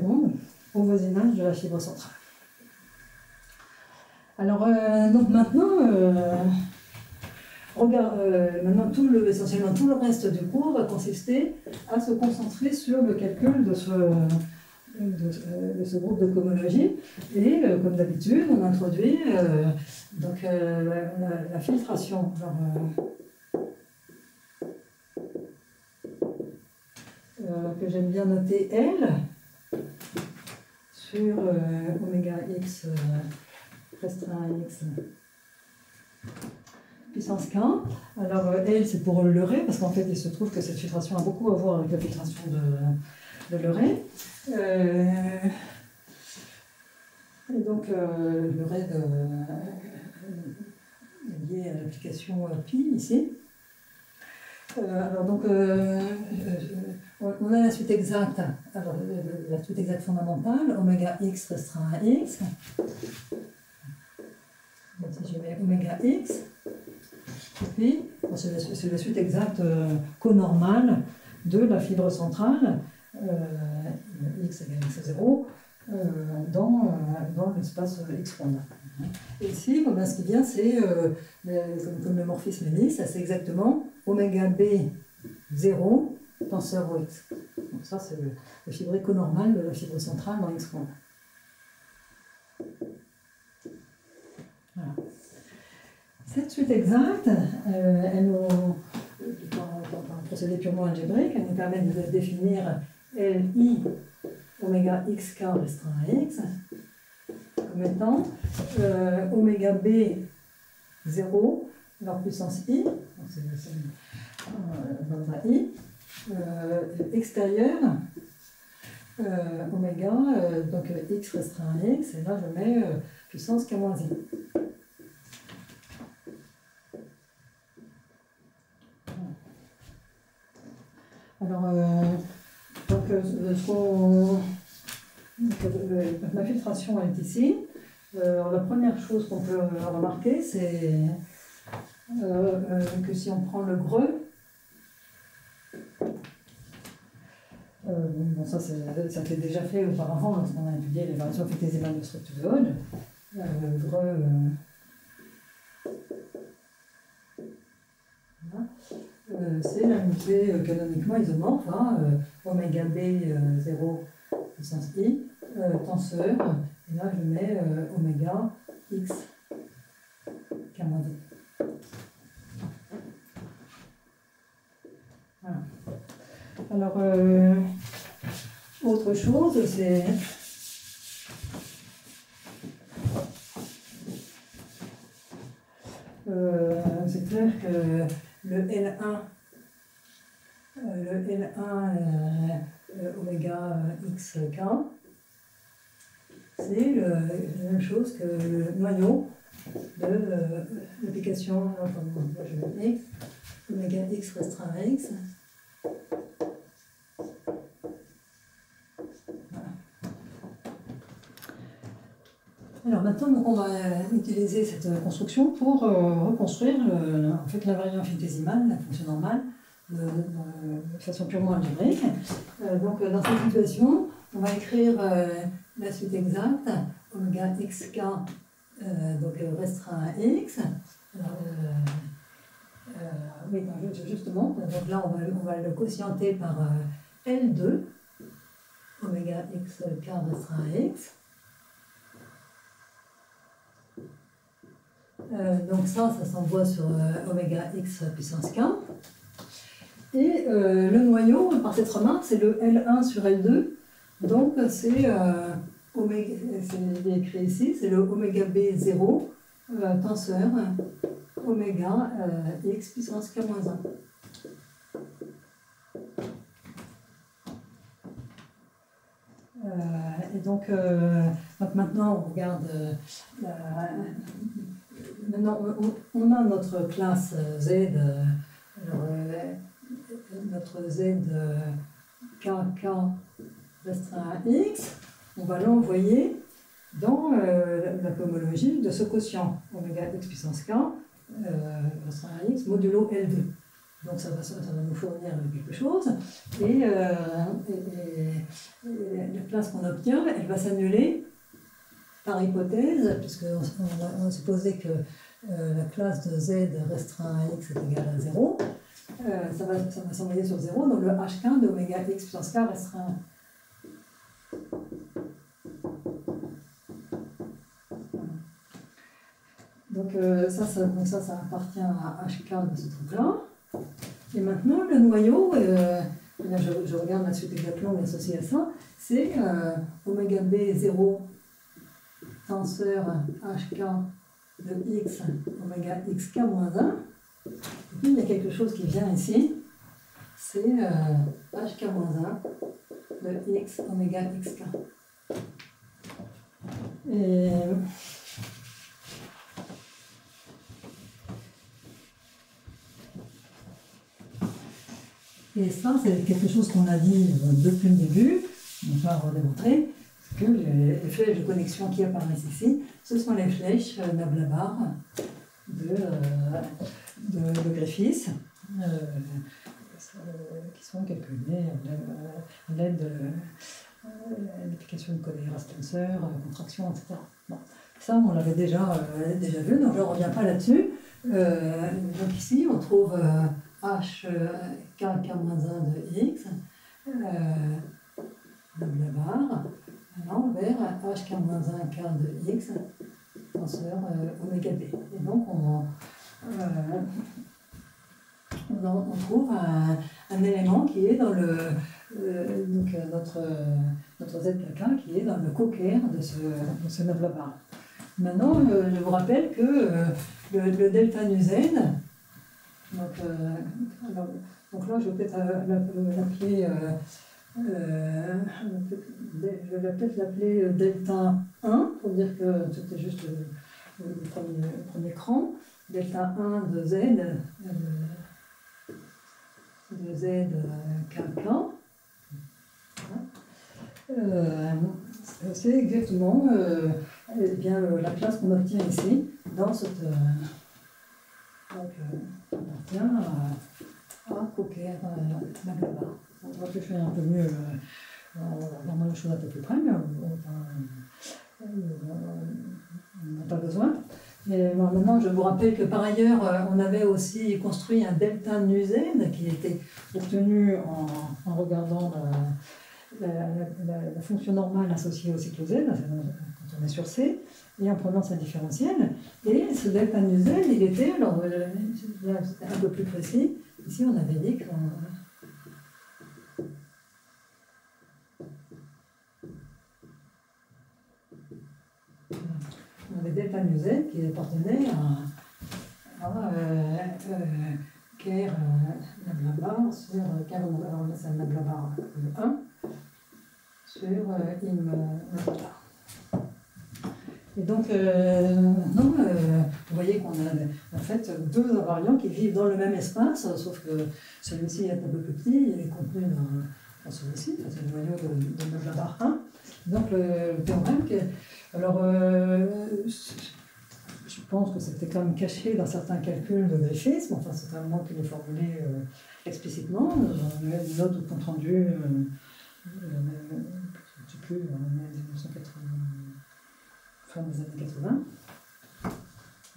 rond au voisinage de la fibre centrale. Alors, donc maintenant, maintenant essentiellement tout le reste du cours va consister à se concentrer sur le calcul de ce groupe de cohomologie. Et comme d'habitude, on introduit donc, la filtration. Que j'aime bien noter L sur oméga x restreint à x puissance k. Alors L c'est pour Leray, parce qu'en fait il se trouve que cette filtration a beaucoup à voir avec la filtration de Leray. Et donc Leray est lié à l'application pi ici. Alors donc, on a la suite exacte, alors la suite exacte fondamentale, oméga x restreint à x. Donc si je mets oméga x, et puis c'est la suite exacte conormale de la fibre centrale, x égale x0, dans l'espace x rond. Et ici, ce qui vient, c'est, comme le morphisme est lisse, c'est exactement oméga b 0 tenseur au x. Donc ça, c'est le fibre éconormal de la fibre centrale dans x rond. Voilà. Cette suite exacte, elle nous, par un procédé purement algébrique, elle nous permet de définir Li oméga xk restreint à x comme étant oméga b 0 leur puissance i, donc c'est i, extérieur oméga, donc x restreint à x, et là je mets puissance k moins i. Alors, ma filtration est ici. La première chose qu'on peut remarquer, c'est que si on prend le greux, bon, ça a été déjà fait auparavant lorsqu'on a étudié les variations infinitésimales de structure de Hodge. Le greux, c'est la unité canoniquement isomorphe, oméga b 0 puissance i, tenseur, et là je mets oméga x k moins i. Voilà. Alors, autre chose, c'est clair que le L1 oméga xk, c'est la même chose que le noyau de l'application, je mets x, oméga x restreint à x. Voilà. Alors maintenant, on va utiliser cette construction pour reconstruire en fait, l'invariant infinitésimal, la fonction normale, de façon purement algébrique. Donc dans cette situation, on va écrire la suite exacte, oméga xk donc restreint à x. Oui, justement, donc là on va le quotienter par L2, oméga xk restreint à x. Donc ça s'envoie sur oméga x puissance k. Et le noyau, par cette remarque, c'est le L1 sur L2. Donc c'est écrit ici, c'est le oméga b 0 tenseur oméga x puissance k moins 1. Et donc maintenant on regarde maintenant on a notre classe Z, notre Z KK restreint à X, on va l'envoyer dans la cohomologie de ce quotient oméga x puissance K restreint à X modulo L2. Donc ça va nous fournir quelque chose. Et la classe qu'on obtient, elle va s'annuler par hypothèse, puisqu'on a supposé que la classe de z restreint à x est égale à 0. Ça va s'envoyer sur 0, donc le h de oméga x puissance k restreint. Donc ça appartient à hk de ce truc-là. Et maintenant, le noyau, là, je regarde la suite exactement associée à ça, c'est oméga b 0 tenseur hk de x oméga xk moins 1. Et puis il y a quelque chose qui vient ici, c'est hk moins 1 de x oméga xk. Et ça, c'est quelque chose qu'on a dit depuis le début, on va redémontrer, que les flèches de connexion qui apparaissent ici, ce sont les flèches Nabla-Bar de Griffiths, qui sont calculées à l'aide de l'application de code Erasmus, contraction, etc. Bon. Ça, on l'avait déjà vu, donc je ne reviens pas là-dessus. Donc ici, on trouve hk-1 de x, Nabla-Bar, vers hk-1 k de x, tenseur oméga b. Et donc, on trouve un élément qui est dans notre zkk qui est dans le coker de ce Nabla-Bar. Maintenant, je vous rappelle que le delta nu z, donc là, je vais peut-être l'appeler, je vais peut-être l'appeler delta 1, pour dire que c'était juste le premier cran. Delta 1 de z, kk. C'est exactement bien, la classe qu'on obtient ici, dans cette... donc, on obtient à coker Nabla-Bar. On va faire un peu mieux, on va voir la chose un peu plus près, mais on n'a pas besoin. Et bon, maintenant, je vous rappelle que par ailleurs, on avait aussi construit un delta nu z qui était obtenu en regardant la fonction normale associée au cycle z, quand on est sur C, et en prenant sa différentielle. Et ce delta nu z, il était, alors là c'était un peu plus précis, ici on avait dit qu'on... On avait delta nu z qui appartenait à Ker Nabla-Bar sur Ker, alors là c'est un Nabla-Bar 1 sur im Nabla-Bar. Et donc maintenant vous voyez qu'on a en fait deux invariants qui vivent dans le même espace, sauf que celui-ci est un peu plus petit, il est contenu dans celui-ci, c'est le noyau de Nabla-Bar 1. Donc le théorème que... Alors, je pense que c'était quand même caché dans certains calculs de Griffiths, mais enfin, c'est quand même moi qui l'ai formulé explicitement. J'en ai une note de compte rendu, je ne sais plus, en 1980, fin des années 80.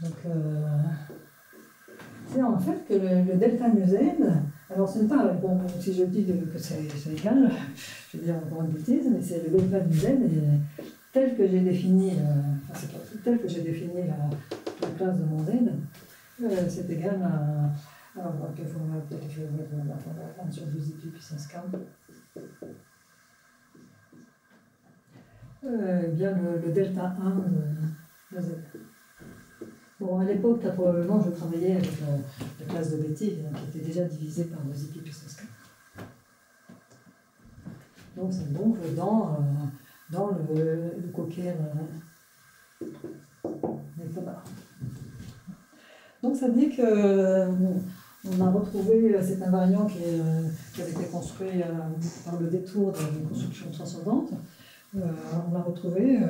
Donc, c'est en fait que le delta nu z, alors ce n'est pas, bon, si je dis que c'est égal, je vais dire encore une bêtise, mais c'est le delta nu z tel que j'ai défini, la classe de mon z, c'est égal à, alors il faut peut-être mettre 1 sur 12 pi puissance 4. Bien le delta 1 de z. Bon, à l'époque, probablement, je travaillais avec la classe de Betty, qui était déjà divisée par 2 pi puissance 4. Donc, c'est donc dans le cocker Nabla-Bar. Donc ça dit que on a retrouvé cet invariant qui avait été construit par le détour d'une construction transcendante. On l'a retrouvé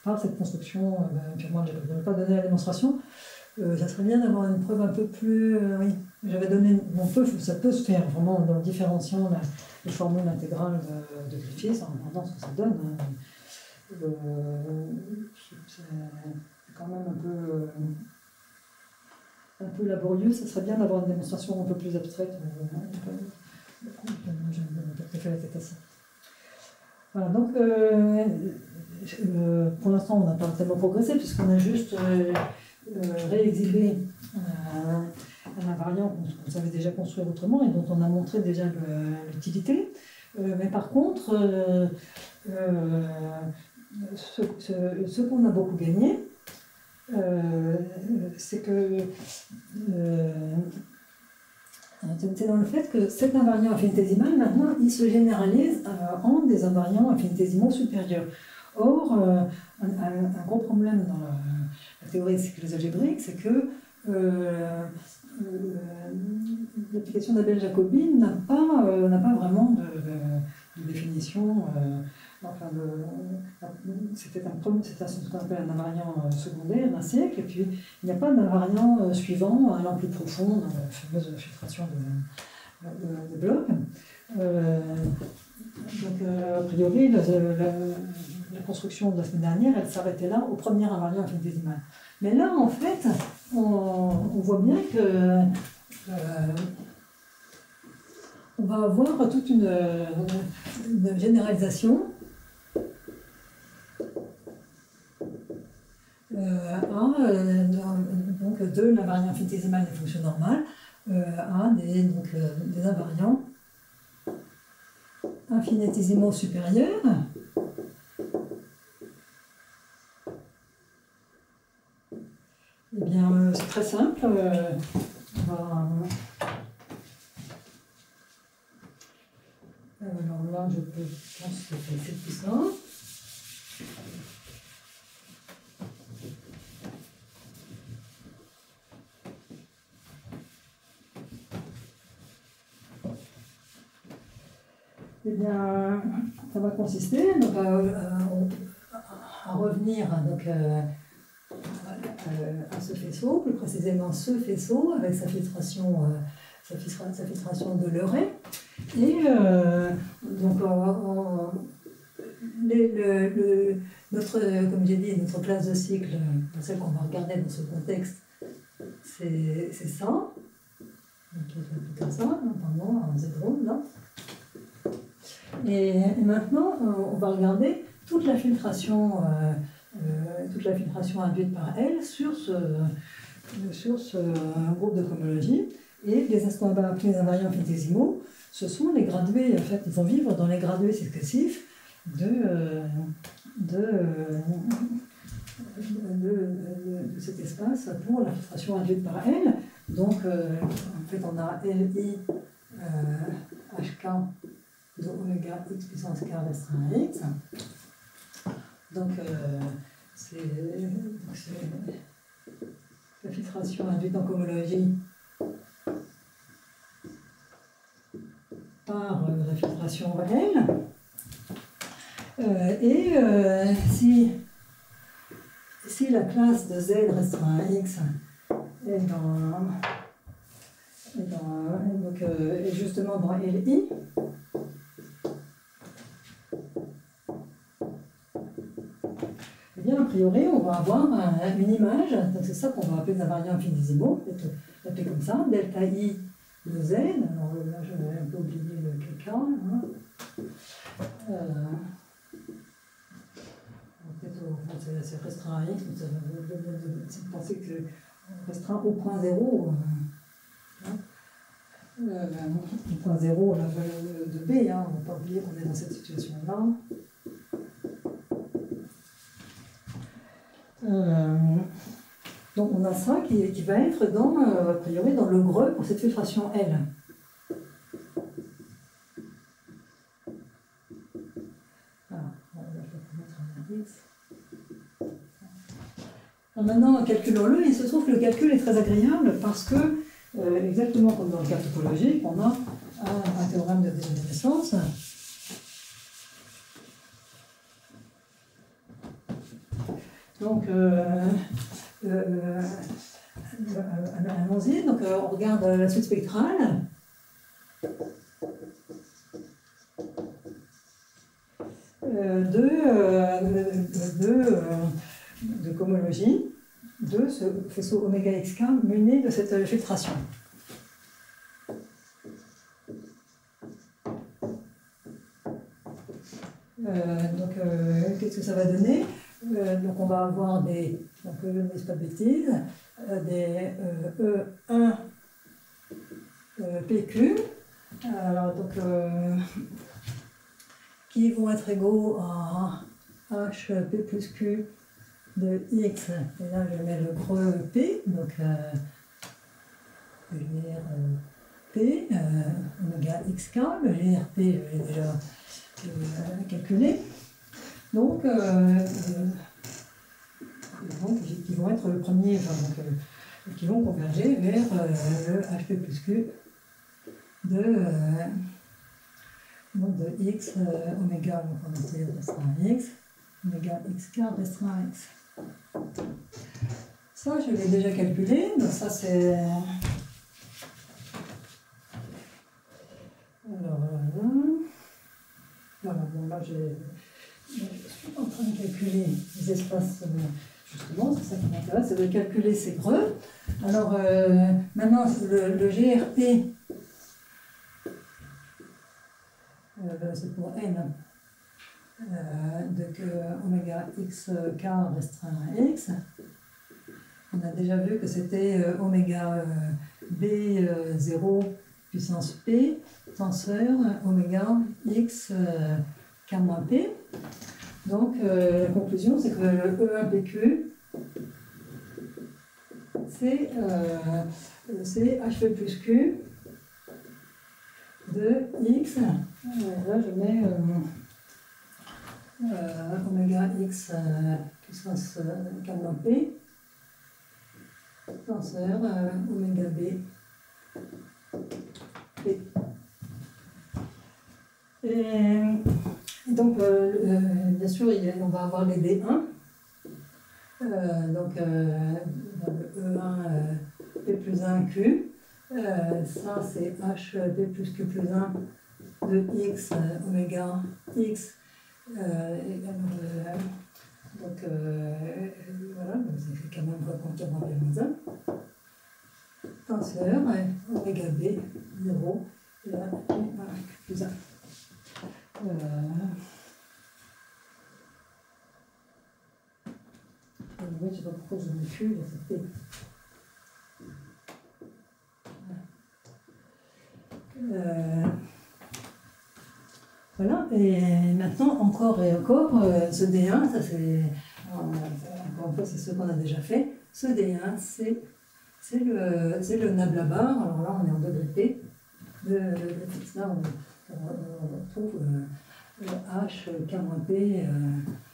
par cette construction purement algébrique. Je ne vais pas donner la démonstration. Ça serait bien d'avoir une preuve un peu plus... oui. j'avais donné, ça peut se faire vraiment en différenciant les formules intégrales de Griffiths, en regardant ce que ça donne. C'est quand même un peu laborieux, ça serait bien d'avoir une démonstration un peu plus abstraite. J'ai pas tout à fait la tête à ça. Voilà, donc pour l'instant on n'a pas tellement progressé puisqu'on a juste réexhibé un invariant qu'on savait déjà construire autrement et dont on a montré déjà l'utilité. Mais par contre, ce qu'on a beaucoup gagné, c'est que c'est dans le fait que cet invariant infinitésimal, maintenant, il se généralise en des invariants infinitésimaux supérieurs. Or, un gros problème dans la théorie des cycles algébriques, c'est que l'application d'Abel-Jacobi n'a pas vraiment de définition. C'était ce qu'on appelle un invariant secondaire d'un siècle, et puis il n'y a pas d'invariant suivant allant plus profond dans la fameuse filtration de blocs. Donc, a priori, la construction de la semaine dernière, elle s'arrêtait là au premier invariant infinitésimal. Mais là, en fait, on voit bien que on va avoir toute une généralisation donc de l'invariant infinitésimal des fonctions normales à des invariants infinitésimaux supérieurs. Eh bien, c'est très simple. Alors là, je pense que c'est plus ça. Eh bien, ça va consister donc, à revenir donc, à ce faisceau, plus précisément ce faisceau avec sa filtration de Leray. Et donc, comme j'ai dit, notre classe de cycle, celle qu'on va regarder dans ce contexte, c'est ça. Donc, comme ça, notamment un Z-drone, là. Et maintenant, on va regarder toute la filtration induite par elle sur ce groupe de cohomologie. Et les invariants infinitésimaux, ce sont les gradués, en fait, ils vont vivre dans les gradués successifs de cet espace pour la filtration induite par elle. Donc, en fait, on a LI HK de oméga x puissance k restreint à x. Donc, c'est la filtration induite en cohomologie par la filtration L. Si la classe de Z restreint à x est justement dans LI, eh bien, a priori, on va avoir une image, donc c'est ça qu'on va appeler des invariants infinitésimaux, l'appeler comme ça, delta I de Z. Alors là, je vais un peu oublier le K. Hein. Peut-être c'est restreint à X, mais c'est de penser que c'est restreint au point zéro. Le point zéro, la valeur de B, hein, on ne va pas oublier qu'on est dans cette situation-là. Donc on a ça qui va être a priori dans le greux pour cette filtration L. Alors maintenant, calculons-le, il se trouve que le calcul est très agréable parce que, exactement comme dans le cas topologique, on a un théorème de dégénérescence. Donc, allons-y. Donc, on regarde la suite spectrale. De cohomologie de ce faisceau oméga xk muné de cette filtration. Qu'est-ce que ça va donner? Donc on va avoir des, donc je ne dis pas de bêtises, des E1 PQ, alors donc qui vont être égaux à HP plus Q de X, et là je mets le creux P, donc je vais dire P, oméga XK, le GRP je l'ai déjà calculé, donc qui vont être le premier, enfin, donc, qui vont converger vers le HP plus Q de X oméga, donc on va dire restreint à X, oméga XK restreint à X. Ça, je l'ai déjà calculé, donc ça c'est... Alors voilà, bon là je suis en train de calculer les espaces, justement, c'est ça qui m'intéresse, c'est de calculer ces creux. Alors maintenant, le GRP, c'est pour n, donc oméga xk restreint à x. On a déjà vu que c'était oméga b0 puissance p, tenseur oméga x k-p. Donc la conclusion, c'est que le E1PQ, c'est HP plus Q de X. Là, je mets oméga X puissance k-p, tenseur oméga B P. Et donc, bien sûr, on va avoir les D1. Donc, le E1 P plus 1 Q. Ça, c'est H P plus Q plus 1 de X oméga X. Donc, voilà, c'est quand même reconquérant les moins 1. Tenseur, oméga B, 0, et là, plus 1. Je ne sais pas pourquoi je me Q, c'est P. Voilà, et maintenant, encore et encore, ce D1, ça c'est, encore une fois, c'est ce qu'on a déjà fait. Ce D1, c'est le nabla-bar. Alors là, on est en degré P. Là, on retrouve H, K-P,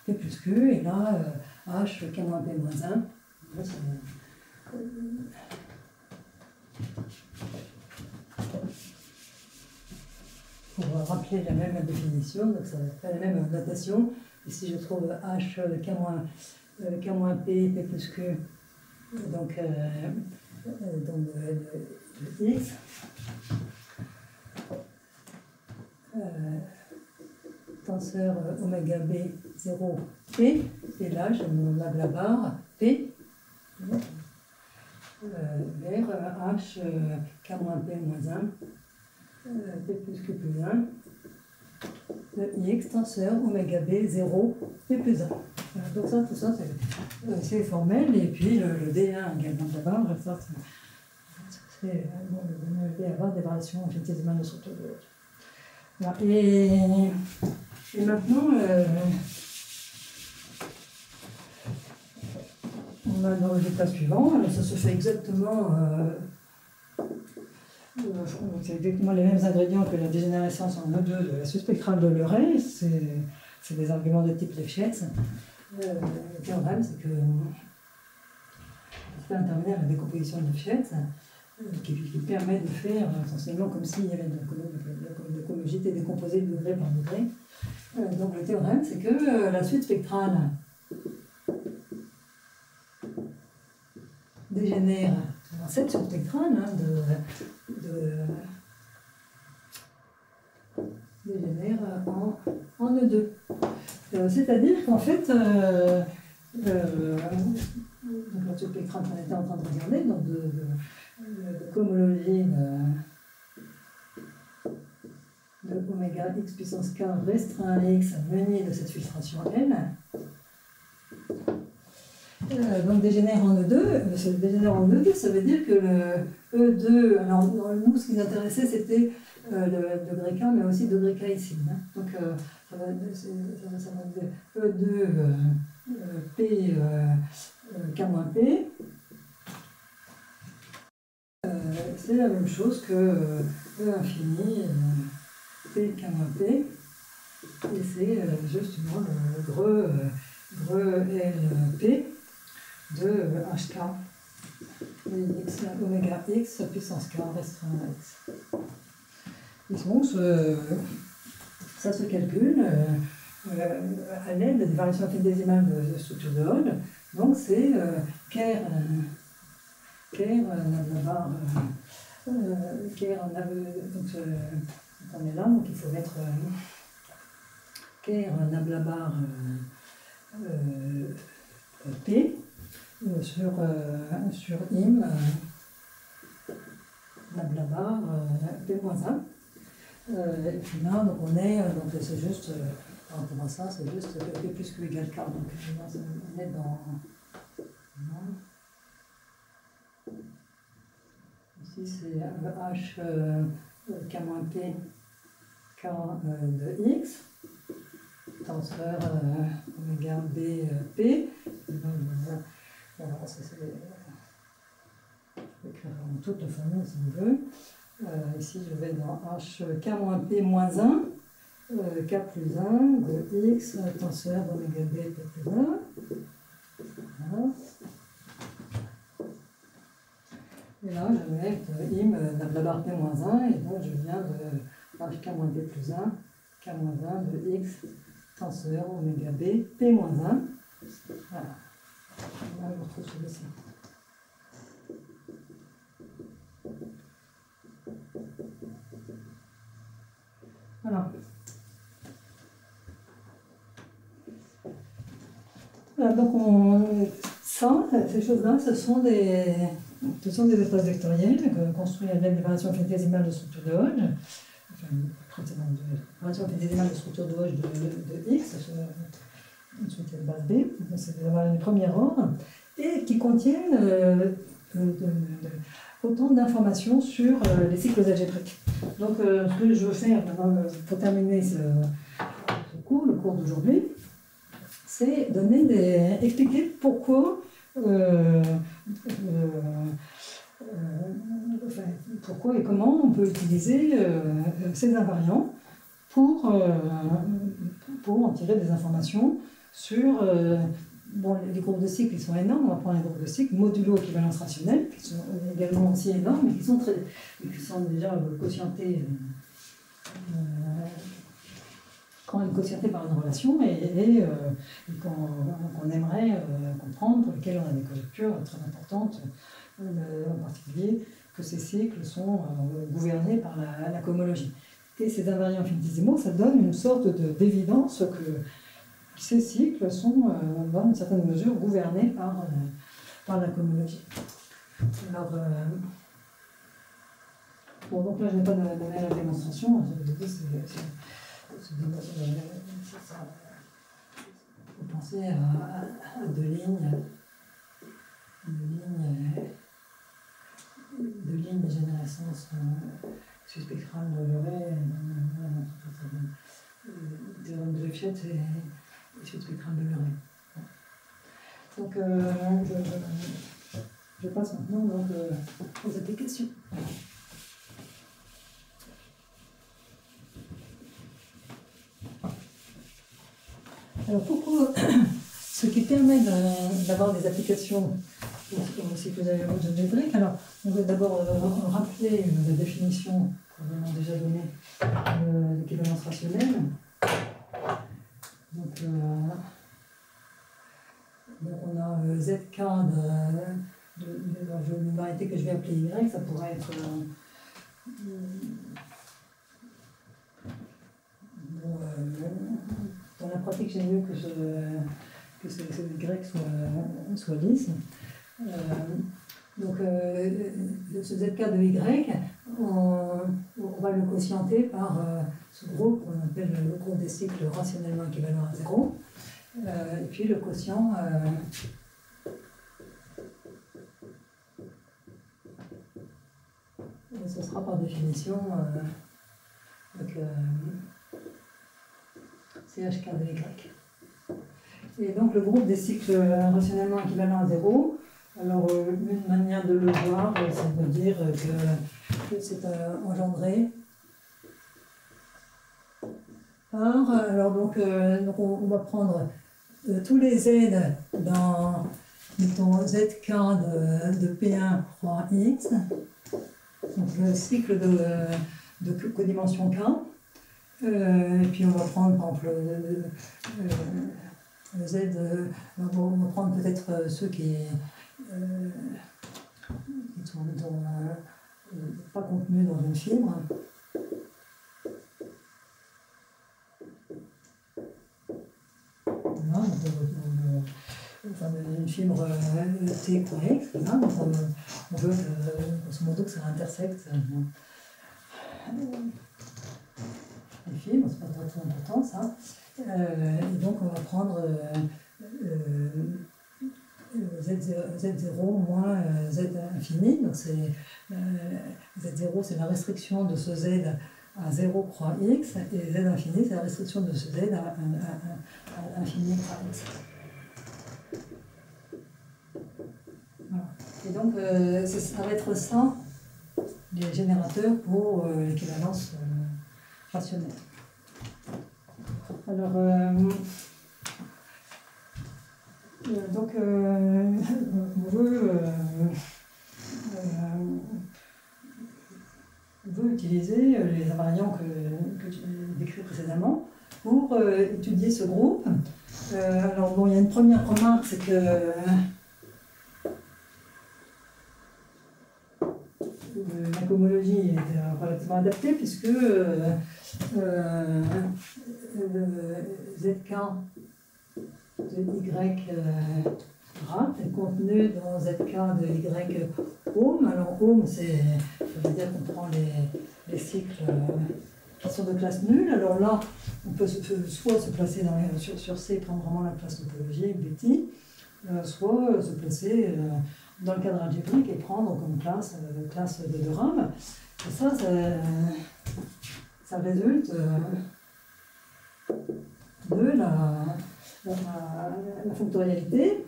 P plus Q, et là, H, K-P moins 1. Là, pour rappeler la même définition, donc ça va faire la même notation. Ici, je trouve H, K-P, P plus Q, donc le X. Tenseur oméga B 0 P, et là j'ai mon nabla bar P vers H K-P moins 1, P plus Q plus 1, le X tenseur oméga B 0 P plus 1. Voilà, donc ça, tout ça c'est formel, et puis le D1 égale nabla bar, ça c'est bon, le D avoir des variations infinitésimales de structure de l'autre. Voilà. Et maintenant, on a le résultat suivant. Alors, ça se fait exactement, c'est exactement les mêmes ingrédients que la dégénérescence en E2 de la suite spectrale de Leray. C'est des arguments de type Lefschetz. Le théorème, c'est que on fait intervenir la décomposition de Lefschetz qui permet de faire essentiellement comme s'il y avait de cohomogéité décomposée de degré par degré. Donc le théorème, c'est que la suite spectrale dégénère en 7 subspectrales hein, dégénère en E2. C'est-à-dire qu'en fait, donc la subspectrale qu'on était en train de regarder, donc de cohomologie de oméga x puissance k restreint à x venu de cette filtration L, donc dégénère en E2. Dégénère en E2, ça veut dire que le E2, alors nous ce qui nous intéressait c'était le degré K, mais aussi le degré K ici. Hein. Donc ça va dire E2 P K-P. C'est la même chose que E infini P K-P. Et c'est justement le greux LP de HK. X, oméga x puissance k restreint à x. Et donc, ça se calcule à l'aide des variations infinitésimales de structure de Hall. Donc, c'est Ker nablabar. Donc, on est là, donc il faut mettre Ker nablabar P. Sur im nablabar p-1. Et puis là, donc on est, donc c'est juste, par rapport à ça, c'est juste p plus q égale k. Donc là, on est dans. Ici, c'est h k-p k de x, tenseur oméga b p. Alors, je vais écrire en toute la formule si on veut. Ici, je vais dans h k-p-1, k plus 1 de x, tenseur d'oméga b p plus 1. Voilà. Et là, je vais mettre im nablabar p-1, et donc je viens de h k-p plus 1, k-1 de x, tenseur oméga b p-1. Voilà. Là, je retrouve celui-ci. Voilà. Voilà, donc ces choses-là, ce sont des espaces vectoriels construits à l'aide des variations infinitésimales de structure de Hodge. Enfin, précisément de variations infinitésimales de structure de Hodge de x. Ensuite, il y a base B, c'est des variables du premier ordre, et qui contiennent autant d'informations sur les cycles algébriques. Donc, ce que je veux faire pour terminer ce cours, le cours d'aujourd'hui, c'est expliquer pourquoi, pourquoi et comment on peut utiliser ces invariants pour en tirer des informations sur bon, les groupes de cycles, ils sont énormes, on va prendre les groupes de cycles modulo équivalence rationnelle, qui sont également aussi énormes, mais qui sont déjà quotientés quand même quotientés par une relation et qu'on aimerait comprendre, pour lesquels on a des conjectures très importantes, en particulier que ces cycles sont gouvernés par la cohomologie. Et ces invariants infinitésimaux, ça donne une sorte d'évidence que ces cycles sont, dans une certaine mesure, gouvernés par la cohomologie. Alors, bon, donc là, je n'ai pas donné la démonstration, je vous ai dit, vous pensez à deux lignes de générescence subspectrale de Leray, théorème de Lefschetz et subspectrale de Leray. Donc, je passe maintenant donc, aux applications. Alors, pourquoi ce qui permet d'avoir des applications au cycle algébrique, alors on va d'abord rappeler la définition qu'on a déjà donnée de l'équivalence rationnelle. Donc on a zk une variété que je vais appeler Y, ça pourrait être dans la pratique, j'aime mieux que ce Y soit lisse. Donc, ce ZK de Y, on va le quotienter par ce groupe qu'on appelle le groupe des cycles rationnellement équivalents à 0. Et puis le quotient, ce sera par définition avec CHK de Y. Et donc le groupe des cycles rationnellement équivalents à 0, alors une manière de le voir, c'est de dire que c'est engendré par, alors donc on va prendre tous les Z dans, mettons, ZK de P1 croix X, donc le cycle de codimension K, et puis on va prendre par exemple le Z, on va prendre peut-être ceux qui sont pas contenus dans une fibre. Voilà, enfin, une fibre T croix X, voilà, donc on veut grosso modo que ça intersecte les fibres, c'est pas très important ça. Et donc on va prendre Z0 moins Z infini, donc Z0 c'est la restriction de ce Z à 0 croix X, et Z infini c'est la restriction de ce Z à infini croix X. Voilà. Et donc ça va être ça, les générateurs pour l'équivalence rationnelle. Alors, donc, on veut utiliser les invariants que tu décris précédemment pour étudier ce groupe. Alors, bon, il y a une première remarque, c'est que la cohomologie est relativement adaptée puisque ZK de Y rat est contenu dans ZK de Y ohm. Alors ohm, ça veut dire qu'on prend les cycles qui sont de classe nulle. Alors là, on peut soit se placer sur C, prendre vraiment la classe topologique, Betty, soit se placer dans le cadre algébrique et prendre comme classe de Rame. Et ça résulte de la fonctorialité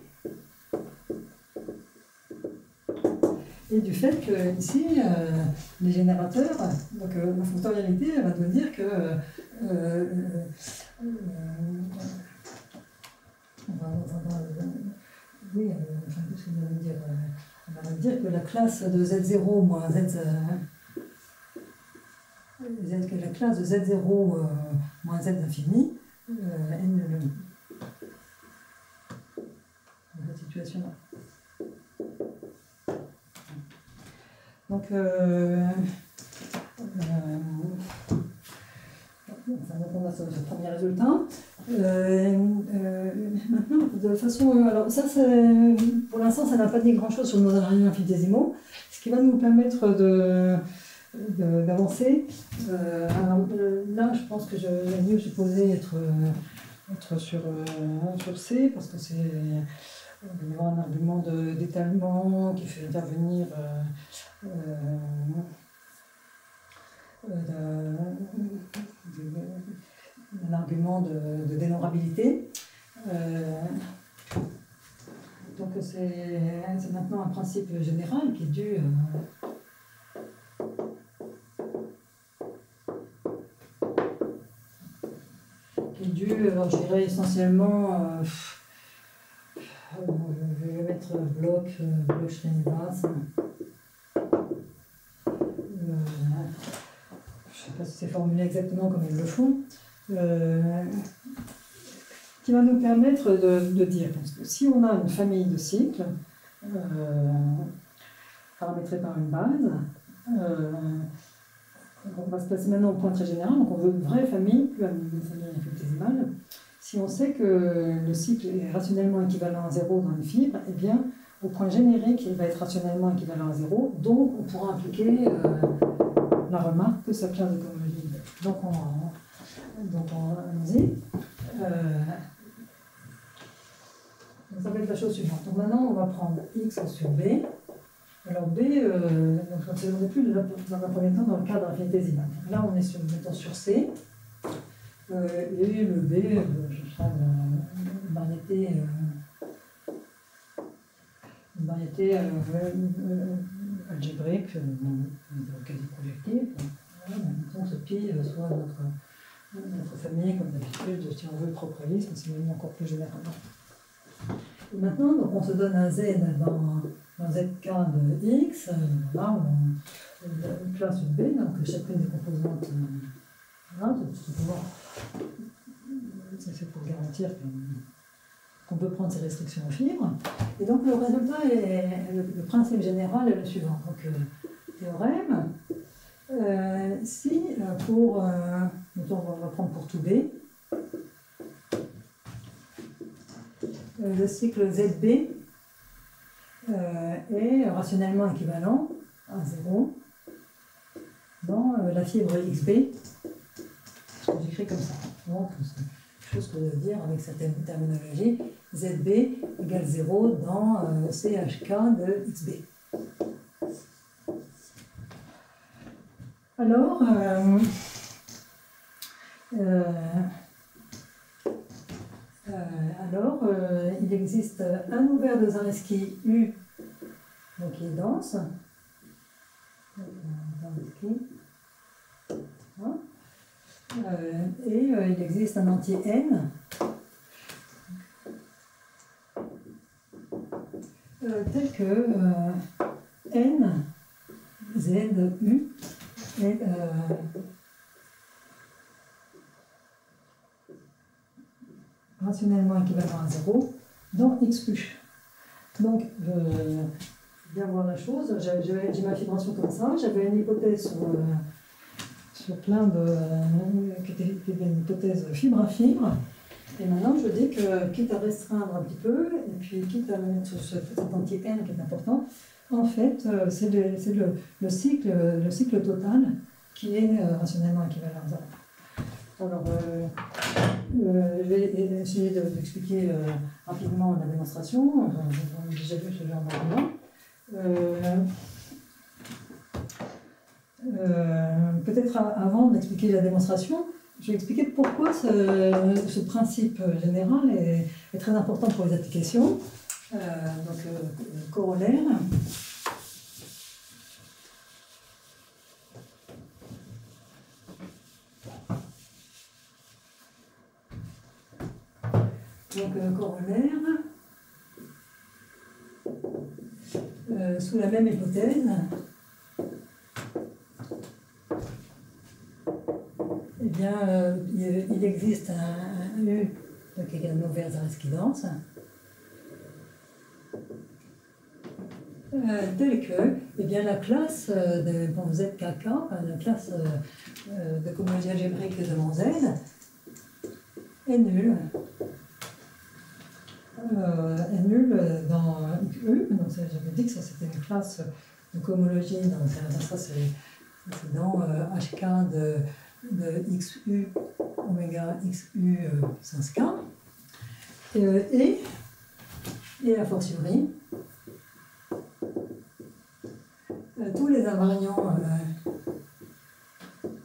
et du fait que ici les générateurs, donc la fonctorialité elle va nous dire que oui, enfin, qu'est-ce que ça veut dire, on va dire que la classe de Z0 moins Z, que la classe de Z0 moins Z infini est dans cette situation-là. Donc, on a ce premier résultat. Maintenant, de façon. Alors, ça, pour l'instant, ça n'a pas dit grand-chose sur nos invariants infinitésimaux, ce qui va nous permettre d'avancer. Alors, là, je pense que j'aime mieux supposer être sur C, parce que c'est. Il va y avoir un argument d'étalement qui fait intervenir un argument de dénombrabilité. Donc c'est maintenant un principe général qui est dû alors je dirais essentiellement je vais mettre bloc Srinivas. Je ne sais pas si c'est formulé exactement comme ils le font. Qui va nous permettre de dire que si on a une famille de cycles, paramétré par une base. On va se passer maintenant au point très général. Donc on veut une vraie famille, plus une famille infinitésimale. Si on sait que le cycle est rationnellement équivalent à 0 dans une fibre, eh bien, au point générique, il va être rationnellement équivalent à 0. Donc on pourra appliquer la remarque que sa classe de cohomologie. Donc allons-y. Ça va être la chose suivante. Donc maintenant, on va prendre x sur b. Alors b, donc on n'est plus dans un premier temps dans le cadre infinitésimal. Là, on est mettons sur c. Et le b, je sera une variété algébrique, quasi projective. Voilà, mettons ce pi soit notre famille, comme d'habitude, si on veut le proporisme, c'est même encore plus général. Et maintenant, donc, on se donne un z dans zk de x. Là, on place une b, donc chacune des composantes. Voilà, c'est pour garantir qu'on peut prendre ces restrictions aux fibres. Et donc le résultat, le principe général est le suivant. Donc, théorème, si pour, mettons, on va prendre pour tout b, le cycle ZB est rationnellement équivalent à 0 dans la fibre XB. J'écris comme ça. Donc, c'est quelque chose que je veux dire avec cette terminologie. ZB égale 0 dans CHK de XB. Alors, il existe un ouvert de Zariski U, donc qui est dense. Et il existe un entier N tel que N Z U est rationnellement équivalent à 0 dans XU. Donc, bien voir la chose, j'ai ma fibration comme ça, j'avais une hypothèse sur plein de. qui était une hypothèse fibre à fibre. Et maintenant, je dis que, quitte à restreindre un petit peu, et puis quitte à mettre sur cet entier N qui est important, en fait, c'est le cycle total qui est rationnellement équivalent à 0. Alors, je vais essayer d'expliquer rapidement la démonstration. J'ai déjà vu ce genre d'argument. Peut-être avant d'expliquer la démonstration, je vais expliquer pourquoi ce principe général est très important pour les applications. Corollaire. Donc, corollaire, sous la même hypothèse, eh bien, il existe un U, donc également vers Zariski dense, tel que eh bien, la classe de mon ZKK, la classe de cohomologie algébrique de mon Z, est nulle. Est nulle dans U, donc j'avais dit que ça c'était une classe de cohomologie, donc ça c'est dans HK de XU oméga XU sens K, et a fortiori tous les invariants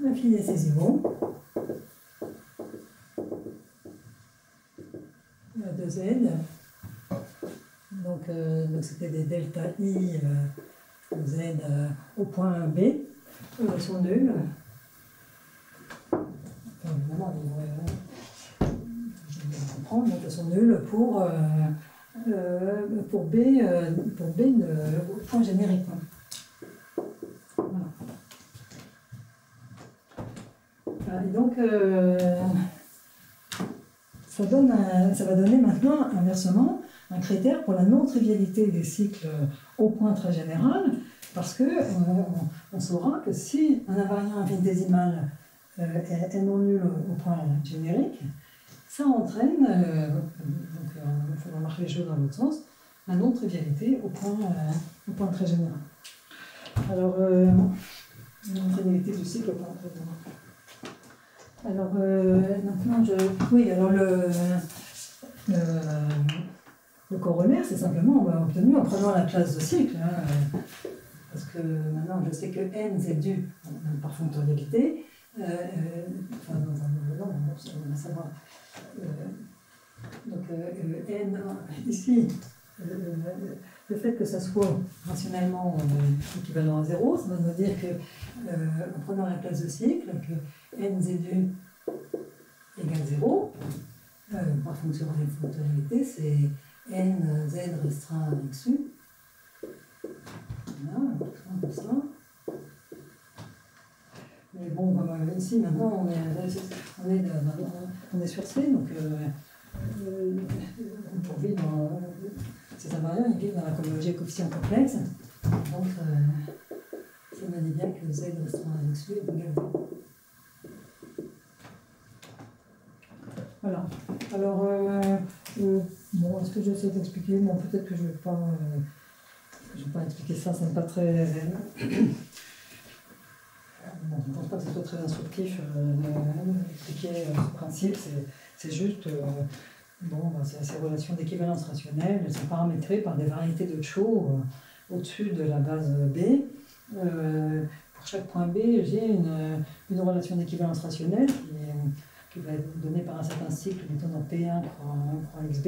infinitésimaux de Z, donc c'était des delta I Z au point B, sont nuls. Évidemment, je vais comprendre, donc elles sont nulles pour B, au point générique. Voilà. Et donc, ça va donner maintenant inversement un critère pour la non-trivialité des cycles au point très général, parce que on saura que si un invariant infinitésimal est non nul au point générique, ça entraîne, il faut marquer les choses dans l'autre sens, la non-trivialité au point très général. Alors, non-trivialité du cycle au point très général. Alors, maintenant, oui, alors le corollaire, c'est simplement obtenu en prenant la classe de cycle. Hein, parce que maintenant, je sais que n, c'est dû par fonctionnalité. Enfin, non, on va savoir. Donc, n, ici, le fait que ça soit rationnellement équivalent à 0, ça va nous dire que, en prenant la classe de cycle, que n z dû égale 0, par fonction de fonctionnalité, c'est n z restreint à xu. Voilà, comme ça. Mais bon, ici maintenant on est sur C, donc pour vivre ces invariants, ils vivent dans la cohomologie coefficient complexe. Donc ça me dit bien que z restreint à xu est égal à 0. Voilà. Alors, bon, est-ce que j'essaie d'expliquer? Bon, peut-être que je ne vais pas expliquer ça, ça n'est pas très. Bon, je ne pense pas que ce soit très instructif d'expliquer ce principe, c'est juste. Bon, ces relations d'équivalence rationnelle, elles sont paramétrées par des variétés de Chow au-dessus de la base B. Pour chaque point B, j'ai une relation d'équivalence rationnelle qui va être donnée par un certain cycle, mettons dans P1 croix XB.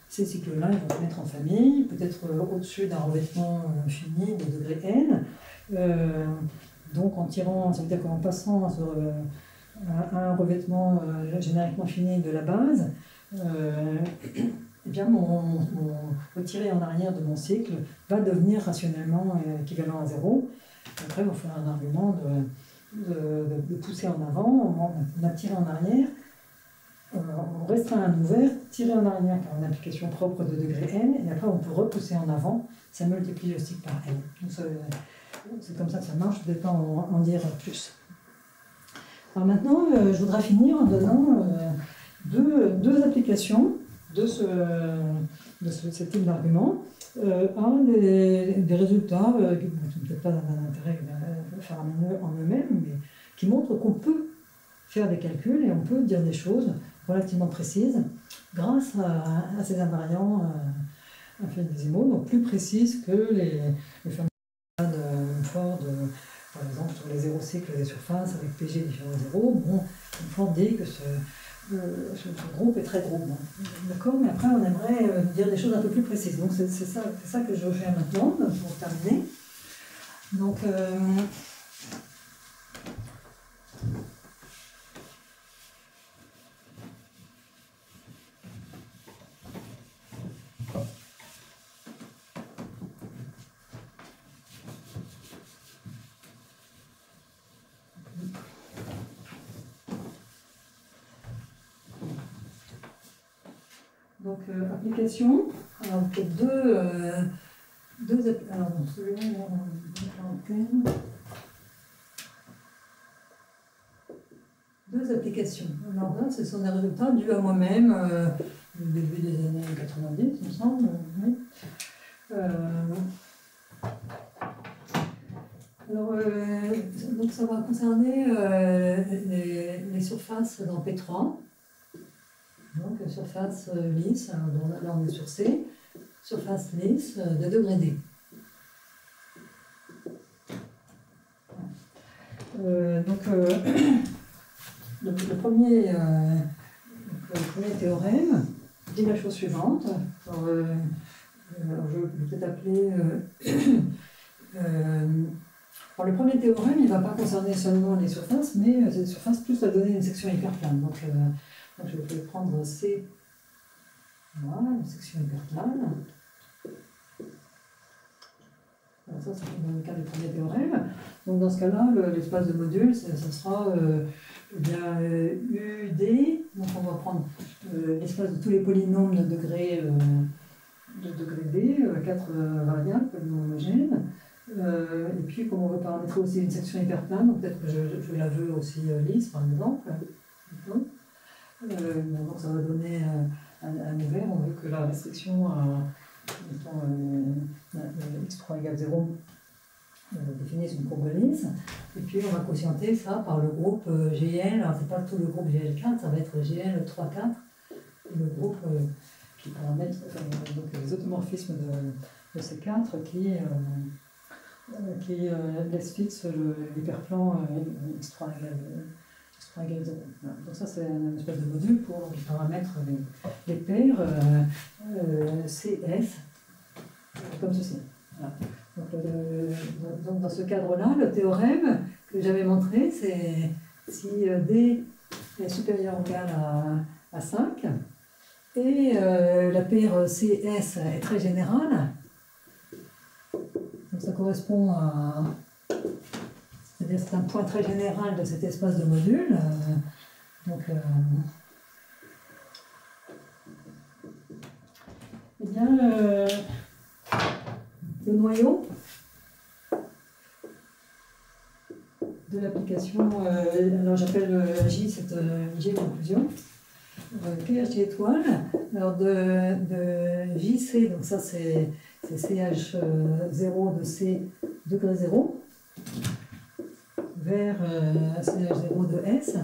Ces cycles-là, ils vont se mettre en famille, peut-être au-dessus d'un revêtement fini de degré n. Donc en tirant, ça veut dire qu'en passant à un revêtement génériquement fini de la base, eh bien le tiré en arrière de mon cycle va devenir rationnellement équivalent à 0. Après, il va faire un argument de pousser en avant, on a tiré en arrière, on restreint un ouvert, tirer en arrière par une application propre de degré n, et après on peut repousser en avant, ça multiplie le cycle par n. Donc c'est comme ça que ça marche, je ne vais pas en dire plus. Alors maintenant, je voudrais finir en donnant deux applications de ce type d'argument à des résultats qui ne peut-être pas d'un intérêt faramineux en eux-mêmes, mais qui montrent qu'on peut faire des calculs et on peut dire des choses relativement précises grâce à ces invariants infinitésimaux, donc plus précises que les fameux Ford, par exemple, sur les zéro cycles des surfaces avec PG différent de 0. Bon, Ford dit que ce groupe est très gros. Bon. D'accord, mais après, on aimerait dire des choses un peu plus précises. Donc, c'est ça que je vais faire maintenant, pour terminer. Donc, application. Alors, peut-être deux alors, celui-là, deux applications. Alors là, ce sont des résultats dus à moi-même, au début des années 90, il me semble. Oui. Alors, donc ça va concerner les surfaces dans P3. Donc, surface lisse, là on est sur C, surface lisse de degré D. Le premier théorème dit la chose suivante. Alors, je vais peut-être appeler. Alors, le premier théorème, il ne va pas concerner seulement les surfaces, mais les surfaces plus la donnée d'une section hyperplane. Donc, je vais prendre C, voilà, une section hyperplane. Alors ça, c'est dans le cas du premier théorème. Donc dans ce cas-là, l'espace de module, ça sera Eh bien, UD, donc on va prendre l'espace de tous les polynômes de degré D, 4 variables, polynômes homogènes. Et puis, comme on veut paramétrer aussi une section hyperplane, donc peut-être que je la veux aussi lisse, par exemple. Donc ça va donner un ouvert, on veut que la restriction x3 égale 0 définisse une courbe lisse. Et puis on va quotienter ça par le groupe GL, alors c'est pas tout le groupe GL4, ça va être GL 3,4, et le groupe qui paramètre donc les automorphismes de ces 4 qui laisse fixe l'hyperplan x3 égale 0. Voilà. Donc ça c'est une espèce de module pour paramètres les paires CS comme ceci. Voilà. Donc dans ce cadre-là, le théorème que j'avais montré, c'est si D est supérieur ou égal à 5 et la paire CS est très générale, donc ça correspond à... C'est-à-dire c'est un point très général de cet espace de module. Eh bien, le noyau de l'application, alors j'appelle J cette J conclusion, PHG étoile, alors de JC, donc ça c'est CH0 de C degré 0, vers CH0 de S,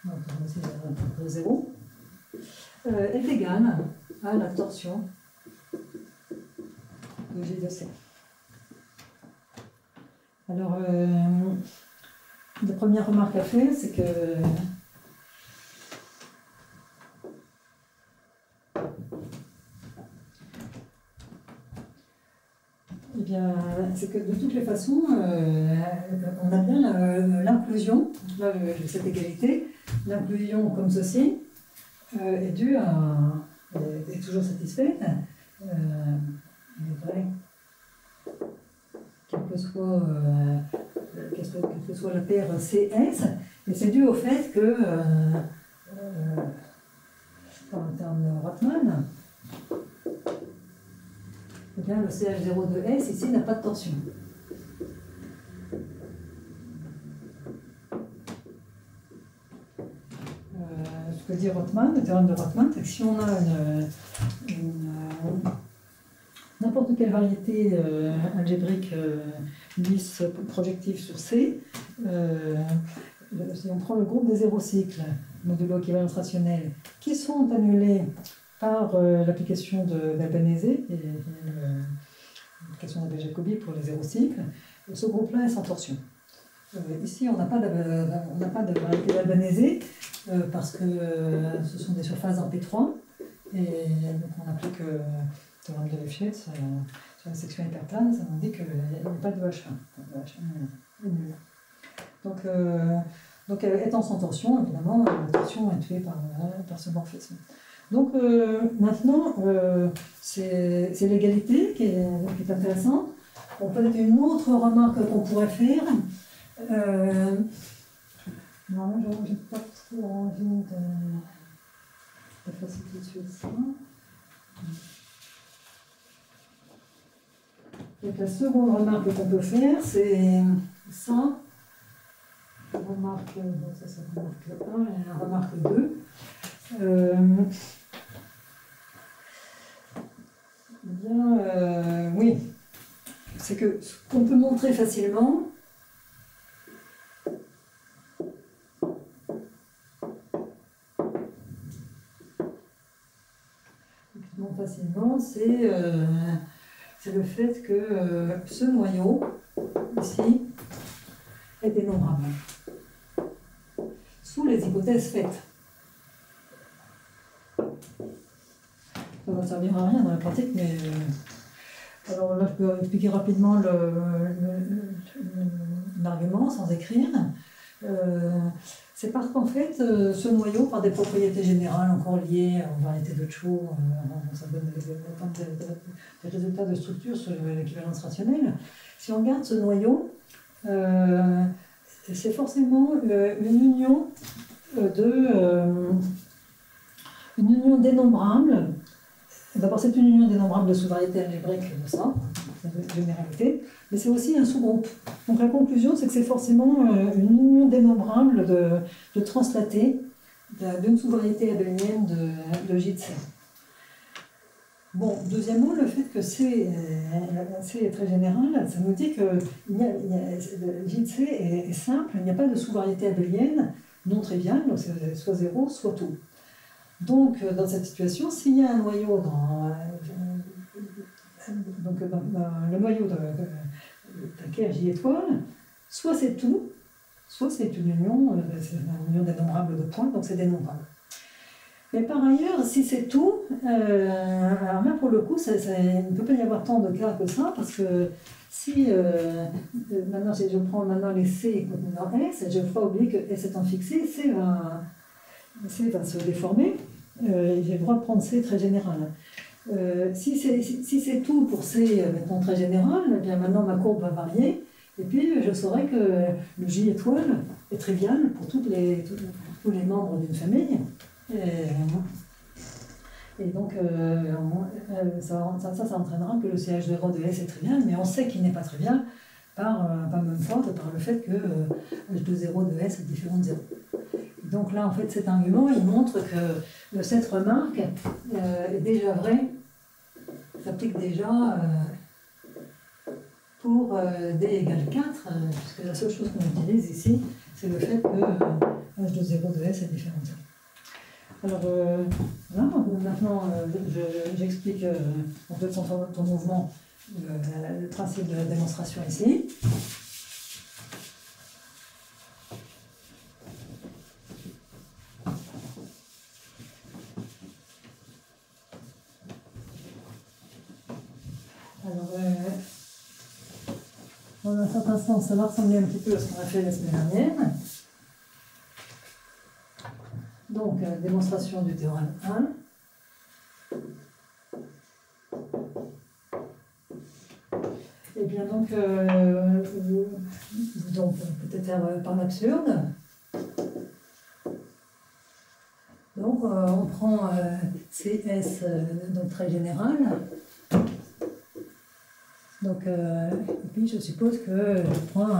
donc aussi degré 0, est égal à la torsion de J de C. Alors, la première remarque à faire, c'est que de toutes les façons, on a bien l'inclusion, cette égalité, l'inclusion comme ceci est due à, est toujours satisfaite, il est vrai, quelle que soit la paire CS, et c'est dû au fait que, en termes de Rotman, eh bien, le CH0 de S ici n'a pas de torsion. Ce que dit Rotman, le théorème de Rotman, c'est que si on a n'importe quelle variété algébrique lisse projective sur C, si on prend le groupe des zéro cycles, modulo équivalence rationnelle, qui sont annulés par l'application d'Albanese, l'application d'Abel-Jacobi pour les zéro cycles, ce groupe-là est sans torsion. Ici, on n'a pas de variété d'Albanese parce que ce sont des surfaces en P3, et donc on applique le théorème de Lefschetz sur la section hyperplane, ça nous dit qu'il n'y a pas de H1. Le H1 est nul. Donc étant sans tension, évidemment, la tension est tuée par ce morphisme. Donc maintenant, c'est l'égalité qui est intéressante. Bon, peut-être une autre remarque qu'on pourrait faire. Non, j'ai pas trop envie de faire tout de suite ça. Donc la seconde remarque qu'on peut faire, c'est ça. Remarque, bon, ça c'est remarque 1 et la remarque 2. Oui, c'est que ce qu'on peut montrer facilement, c'est le fait que ce noyau, ici, est dénombrable, sous les hypothèses faites. Ça ne va servir à rien dans la pratique, mais... alors là, je peux expliquer rapidement l'argument sans écrire. C'est parce qu'en fait, ce noyau, par des propriétés générales encore liées aux variétés de Chow, ça donne des résultats de structure sur l'équivalence rationnelle. Si on regarde ce noyau, c'est forcément une union une union dénombrable. D'abord, c'est une union dénombrable de sous-variétés algébriques de ça, de généralité, mais c'est aussi un sous-groupe. Donc la conclusion, c'est que c'est forcément une union dénombrable de translatés d'une sous-variété abélienne de JC. Bon, deuxièmement, le fait que C est très général, ça nous dit que JC est simple, il n'y a pas de sous-variété abélienne non triviale, donc c'est soit 0, soit tout. Donc, dans cette situation, s'il y a un noyau dans le noyau d'un K J étoile, soit c'est tout, soit c'est une union dénombrable de points, donc c'est dénombrable. Mais par ailleurs, si c'est tout, alors là pour le coup, il ne peut pas y avoir tant de cas que ça, parce que si maintenant je prends les C contenus dans S, je ne faut pas oublier que S étant fixé, C va se déformer. J'ai le droit de prendre C très général. Si c'est tout pour C maintenant très général, eh bien maintenant ma courbe va varier, et puis je saurai que le J étoile est trivial pour tous les membres d'une famille. Et donc ça entraînera que le CH0 de S est trivial, mais on sait qu'il n'est pas trivial par Mumford, par le fait que H20 de S est différent de 0. Donc là, en fait, cet argument, il montre que cette remarque est déjà vraie, s'applique déjà pour D égale 4, puisque la seule chose qu'on utilise ici, c'est le fait que H20 de S est différent de 0. Alors, voilà, maintenant, j'explique en fait ton mouvement, le principe de la démonstration ici. Alors, dans un certain sens, ça va ressembler un petit peu à ce qu'on a fait la semaine dernière. Donc, démonstration du théorème 1. Et bien donc peut-être par l'absurde. Donc, on prend CS donc très général. Donc, et puis je suppose que je prends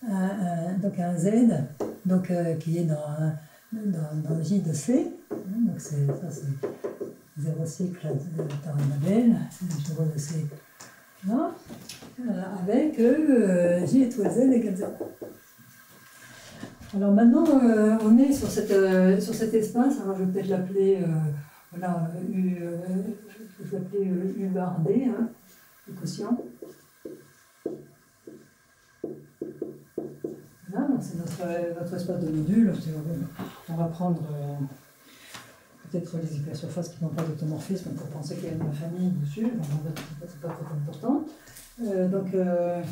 un Z donc, qui est dans J de C. Donc ça c'est 0 cycle de théorème Abel, c'est 0 de C là, avec J étoile Z égale 0. Alors maintenant, on est sur cet espace. Alors je vais peut-être l'appeler voilà, je vais l'appeler U bar D, hein, le quotient. Voilà, donc c'est notre espace de module. On va prendre peut-être les hypersurfaces qui n'ont pas d'automorphisme pour penser qu'il y a une famille dessus. C'est pas très important. Donc, on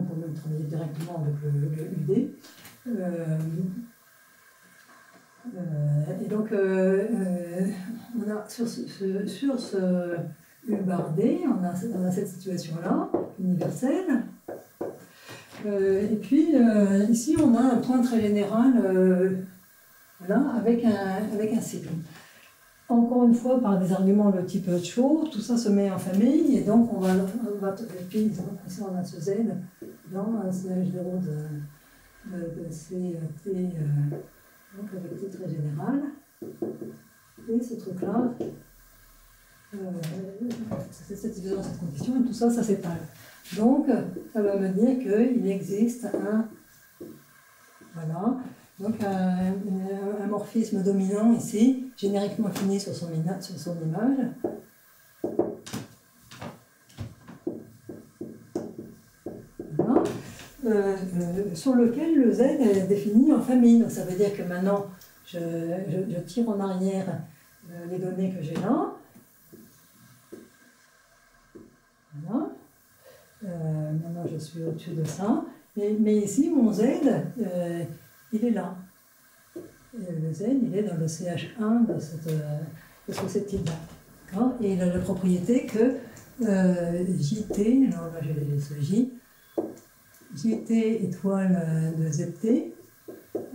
peut même travailler directement avec le UD. Et donc, on a sur ce U bar D, on a cette situation-là, universelle. Et puis, ici, on a un point très général voilà, avec un cycle. Encore une fois, par des arguments de type Cho, tout ça se met en famille, et donc on va et puis ici on a ce Z dans CH0 de CT, donc avec T très général, et ce truc-là, c'est satisfaisant cette condition, et tout ça, ça s'étale. Donc, ça va me dire qu'il existe donc un morphisme dominant ici, génériquement fini sur son image. Voilà. Sur lequel le Z est défini en famille. Donc ça veut dire que maintenant, je tire en arrière les données que j'ai là. Voilà. Maintenant, je suis au-dessus de ça. Mais ici, mon Z, il est là. Le Z, il est dans le CH1 de cette type-là. Et il a la propriété que JT, alors là j'ai ce J, JT étoile de ZT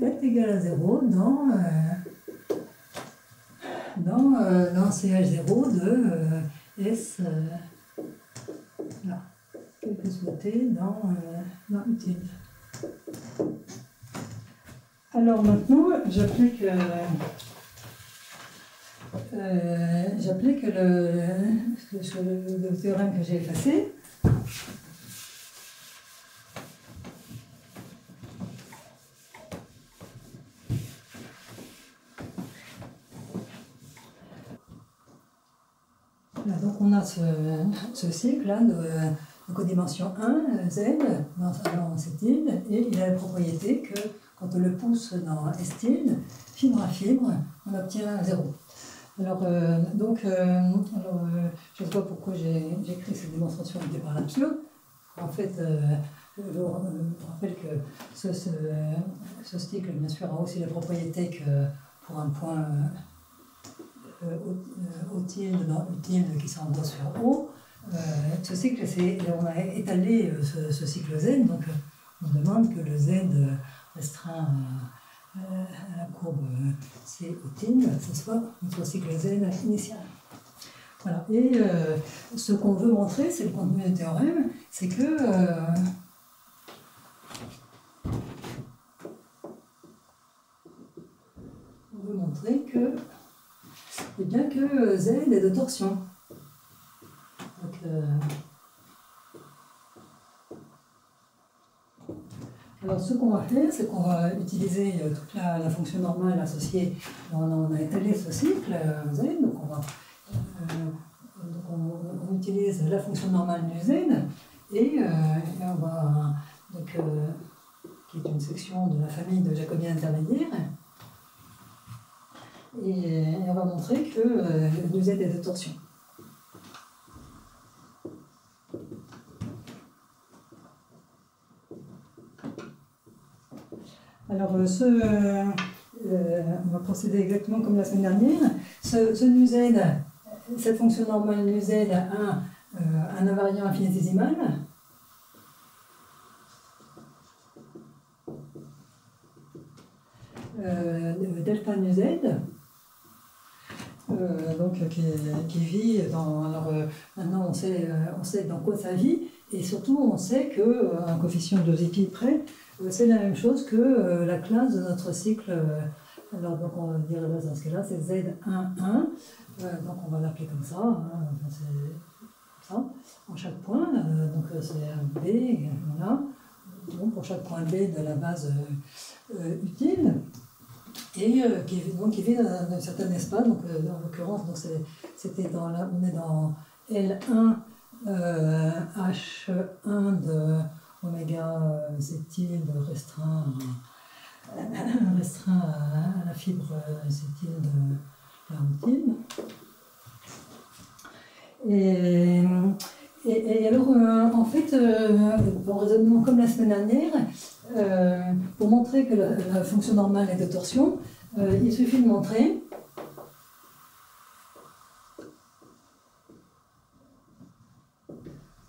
est égal à 0 dans CH0 de S, là, quel que soit T dans utile. Alors maintenant, j'applique le théorème que j'ai effacé. Là, donc on a ce cycle là de codimension 1, Z, dans C-tilde, et il a la propriété que quand on le pousse dans S-tilde, fibre à fibre, on obtient 0. Alors, je ne sais pas pourquoi j'ai écrit cette démonstration au départ l'absurde. En fait, je vous rappelle que ce cycle, bien sûr, a aussi la propriété que pour un point O tilde dans U tilde qui s'envoie sur O, ce cycle, on a étalé ce cycle Z, donc on demande que le Z restreint à la courbe C O tilde, ce soit notre cycle Z initial. Voilà. Et ce qu'on veut montrer, c'est le contenu du théorème, c'est que on veut montrer que bien que Z est de torsion. Donc, alors ce qu'on va faire, c'est qu'on va utiliser toute la fonction normale associée. On a étalé ce cycle Z, donc on utilise la fonction normale du Z et on va qui est une section de la famille de Jacobiens intermédiaires. Et on va montrer que le Z est de torsion. Alors, on va procéder exactement comme la semaine dernière. Ce nu Z, cette fonction normale nu Z a un invariant infinitésimal. Delta nu Z. Qui vit dans. Alors maintenant on sait dans quoi ça vit, et surtout on sait qu'un coefficient de pi près, c'est la même chose que la classe de notre cycle. Alors donc on va dire dans ce cas-là, c'est Z11, donc on va l'appeler comme ça, c'est ça, en chaque point, donc c'est un B, voilà, donc pour chaque point B de la base utile. Et qui vit dans un certain espace, donc en l'occurrence, on est dans L1 H1 de oméga C tilde restreint à la fibre C tilde de tilde. Et alors, en fait, en raisonnement comme la semaine dernière, pour montrer que la fonction normale est de torsion, il suffit de montrer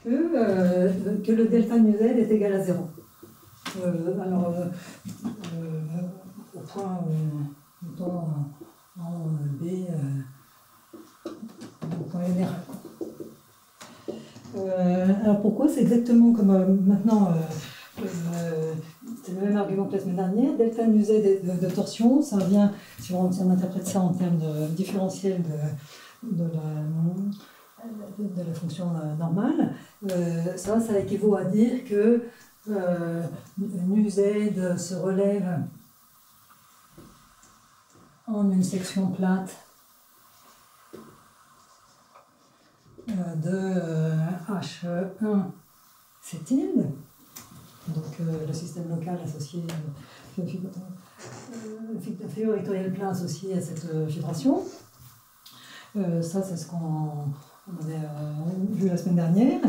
que le delta nu Z est égal à 0. Au point en B, au point général. Alors pourquoi? C'est exactement comme maintenant, c'est le même argument que la semaine dernière. Delta nu Z de torsion, ça revient, si on interprète ça en termes de différentiel de la fonction normale, ça équivaut à dire que nu Z se relève en une section plate de H1 C tilde, donc le système local associé, le fibre vectoriel plein associé à cette fibration. Ça, c'est ce qu'on avait vu la semaine dernière.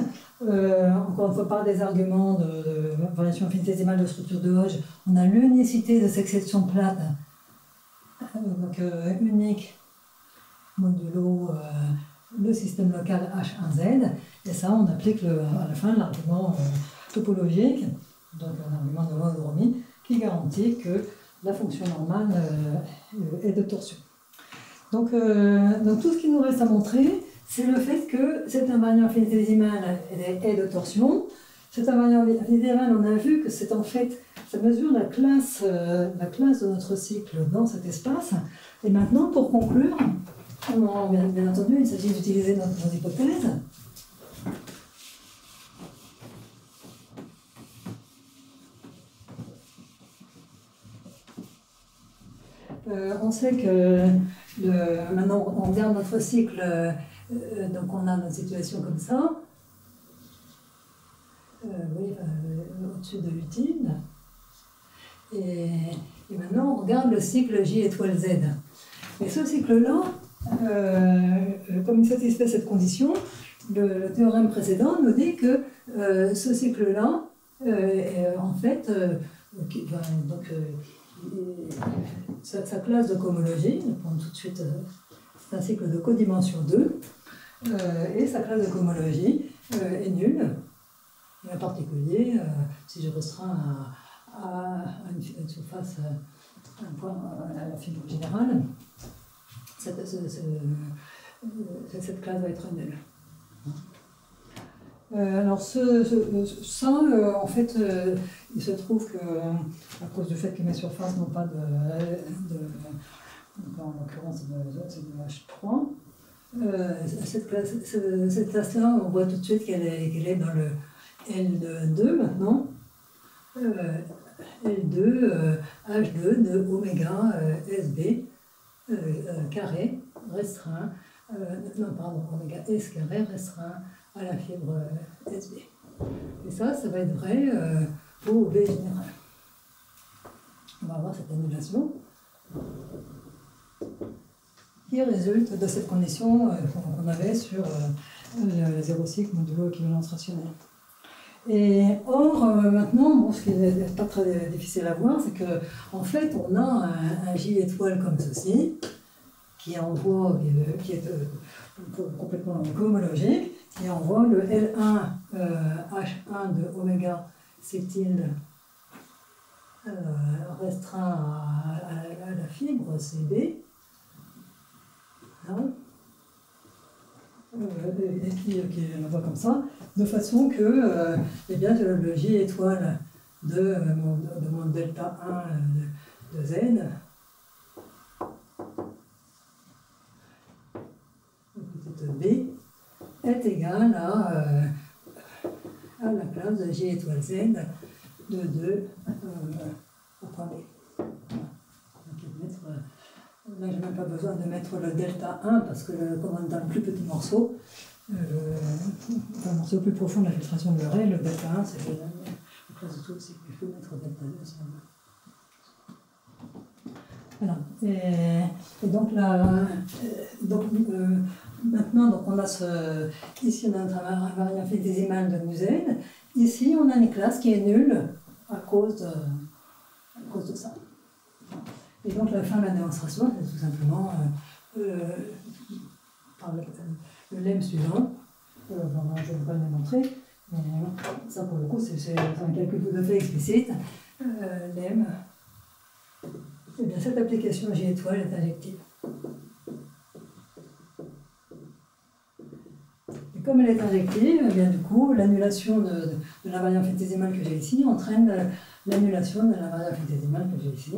Encore une fois, par des arguments de variation infinitésimale de structure de Hodge, on a l'unicité de cette section plate, donc unique modulo le système local H1Z, et ça on applique à la fin l'argument topologique donc un argument de monodromie, qui garantit que la fonction normale est de torsion. Donc tout ce qui nous reste à montrer, c'est le fait que cet invariant infinitésimal est de torsion. Cet invariant infinitésimal, on a vu que c'est en fait, ça mesure la classe de notre cycle dans cet espace. Et maintenant, pour conclure, bien entendu, il s'agit d'utiliser nos hypothèses. On sait que maintenant on regarde notre cycle, donc on a notre situation comme ça, au-dessus de l'utile, et maintenant on regarde le cycle J étoile Z. Et ce cycle-là, comme il satisfait cette condition, le théorème précédent nous dit que ce cycle-là, en fait, sa classe de cohomologie, on prend tout de suite, c'est un cycle de codimension 2, et sa classe de cohomologie est nulle. Et en particulier, si je restreins à une surface, un point à la fibre générale, cette classe va être nulle. Alors en fait, il se trouve que, à cause du fait que mes surfaces n'ont pas en l'occurrence c'est de H3, cette classe-là, on voit tout de suite qu'elle est dans le L2 maintenant, L2 H2 de oméga SB carré restreint, oméga S carré restreint à la fibre SB. Et ça va être vrai pour V général. On va avoir cette annulation qui résulte de cette condition qu'on avait sur le zéro cycle modulo équivalence rationnelle. Et or, maintenant, ce qui n'est pas très difficile à voir, c'est qu'en fait, on a un J étoile comme ceci, qui est complètement cohomologique, qui envoie le L1 H1 de oméga C-tilde restreint à la fibre CB, et qui l'envoie comme ça, de façon que eh bien, le J étoile de mon delta 1 de Z B est égal à la classe de J étoile Z de 2 au point B. Là, je n'ai même pas besoin de mettre le delta 1 parce que comme dans le plus petit morceau, le morceau plus profond de la filtration de l'oreille, le delta 1, c'est la classe de tout, c'est qu'il faut mettre delta 2 sur le. Voilà. Et donc là, maintenant, on a ici on a notre invariant infinitésimal de mu Z. Ici, on a une classe qui est nulle à cause de ça. Et donc la fin de la démonstration, c'est tout simplement par le lemme suivant. Je ne vais pas le démontrer, mais ça pour le coup c'est un calcul tout à fait explicite. Lemme, eh bien cette application J étoile est injective. Et comme elle est injective, eh bien du coup d'annulation de l'invariant infinitésimal que j'ai ici entraîne l'annulation de l'invariant infinitésimal que j'ai ici.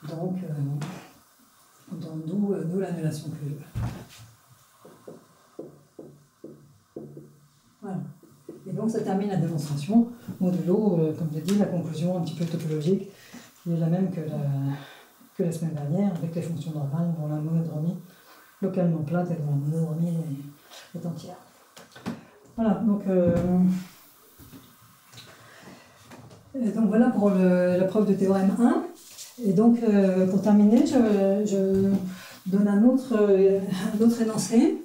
Donc, d'où l'annulation que voilà. Et donc, ça termine la démonstration modulo, comme je dis, la conclusion un petit peu topologique, qui est la même que la semaine dernière, avec les fonctions normales dont la monodromie localement plate et dont la monodromie est entière. Voilà, donc voilà pour la preuve de théorème 1. Et donc, pour terminer, je donne un autre énoncé,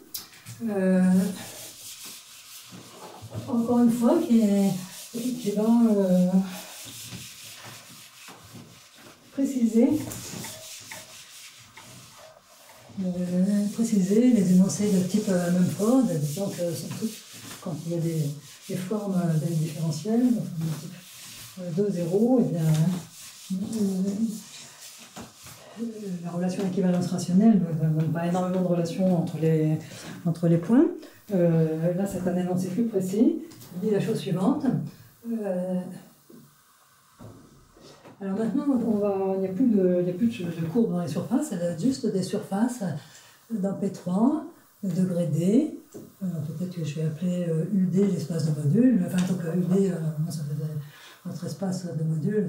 encore une fois, qui va préciser les énoncés de type Mumford, disant que quand il y a des formes différentielles, de type 2, 0, et bien, la relation équivalence rationnelle ne donne pas énormément de relations entre les points. Là, c'est un énoncé plus précis. Il dit la chose suivante. Alors maintenant, il n'y a plus de courbes dans les surfaces, il y a juste des surfaces dans P3, degré D. Peut-être que je vais appeler UD l'espace de module. Enfin, donc UD, ça fait notre espace de module.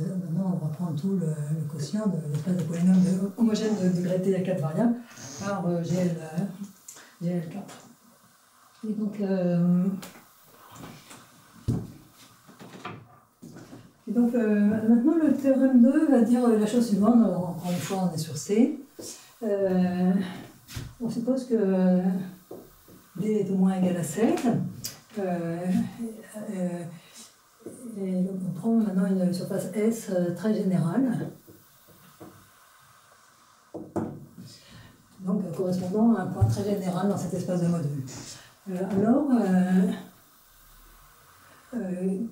Maintenant, on va prendre tout le quotient de l'espace de polynôme homogène de degré T à 4 variables par GL4. Et donc, maintenant, le théorème 2 va dire la chose suivante. Alors, encore une fois, on est sur C. On suppose que D est au moins égal à 7. Et donc on prend maintenant une surface S très générale. Donc correspondant à un point très général dans cet espace de module. Alors,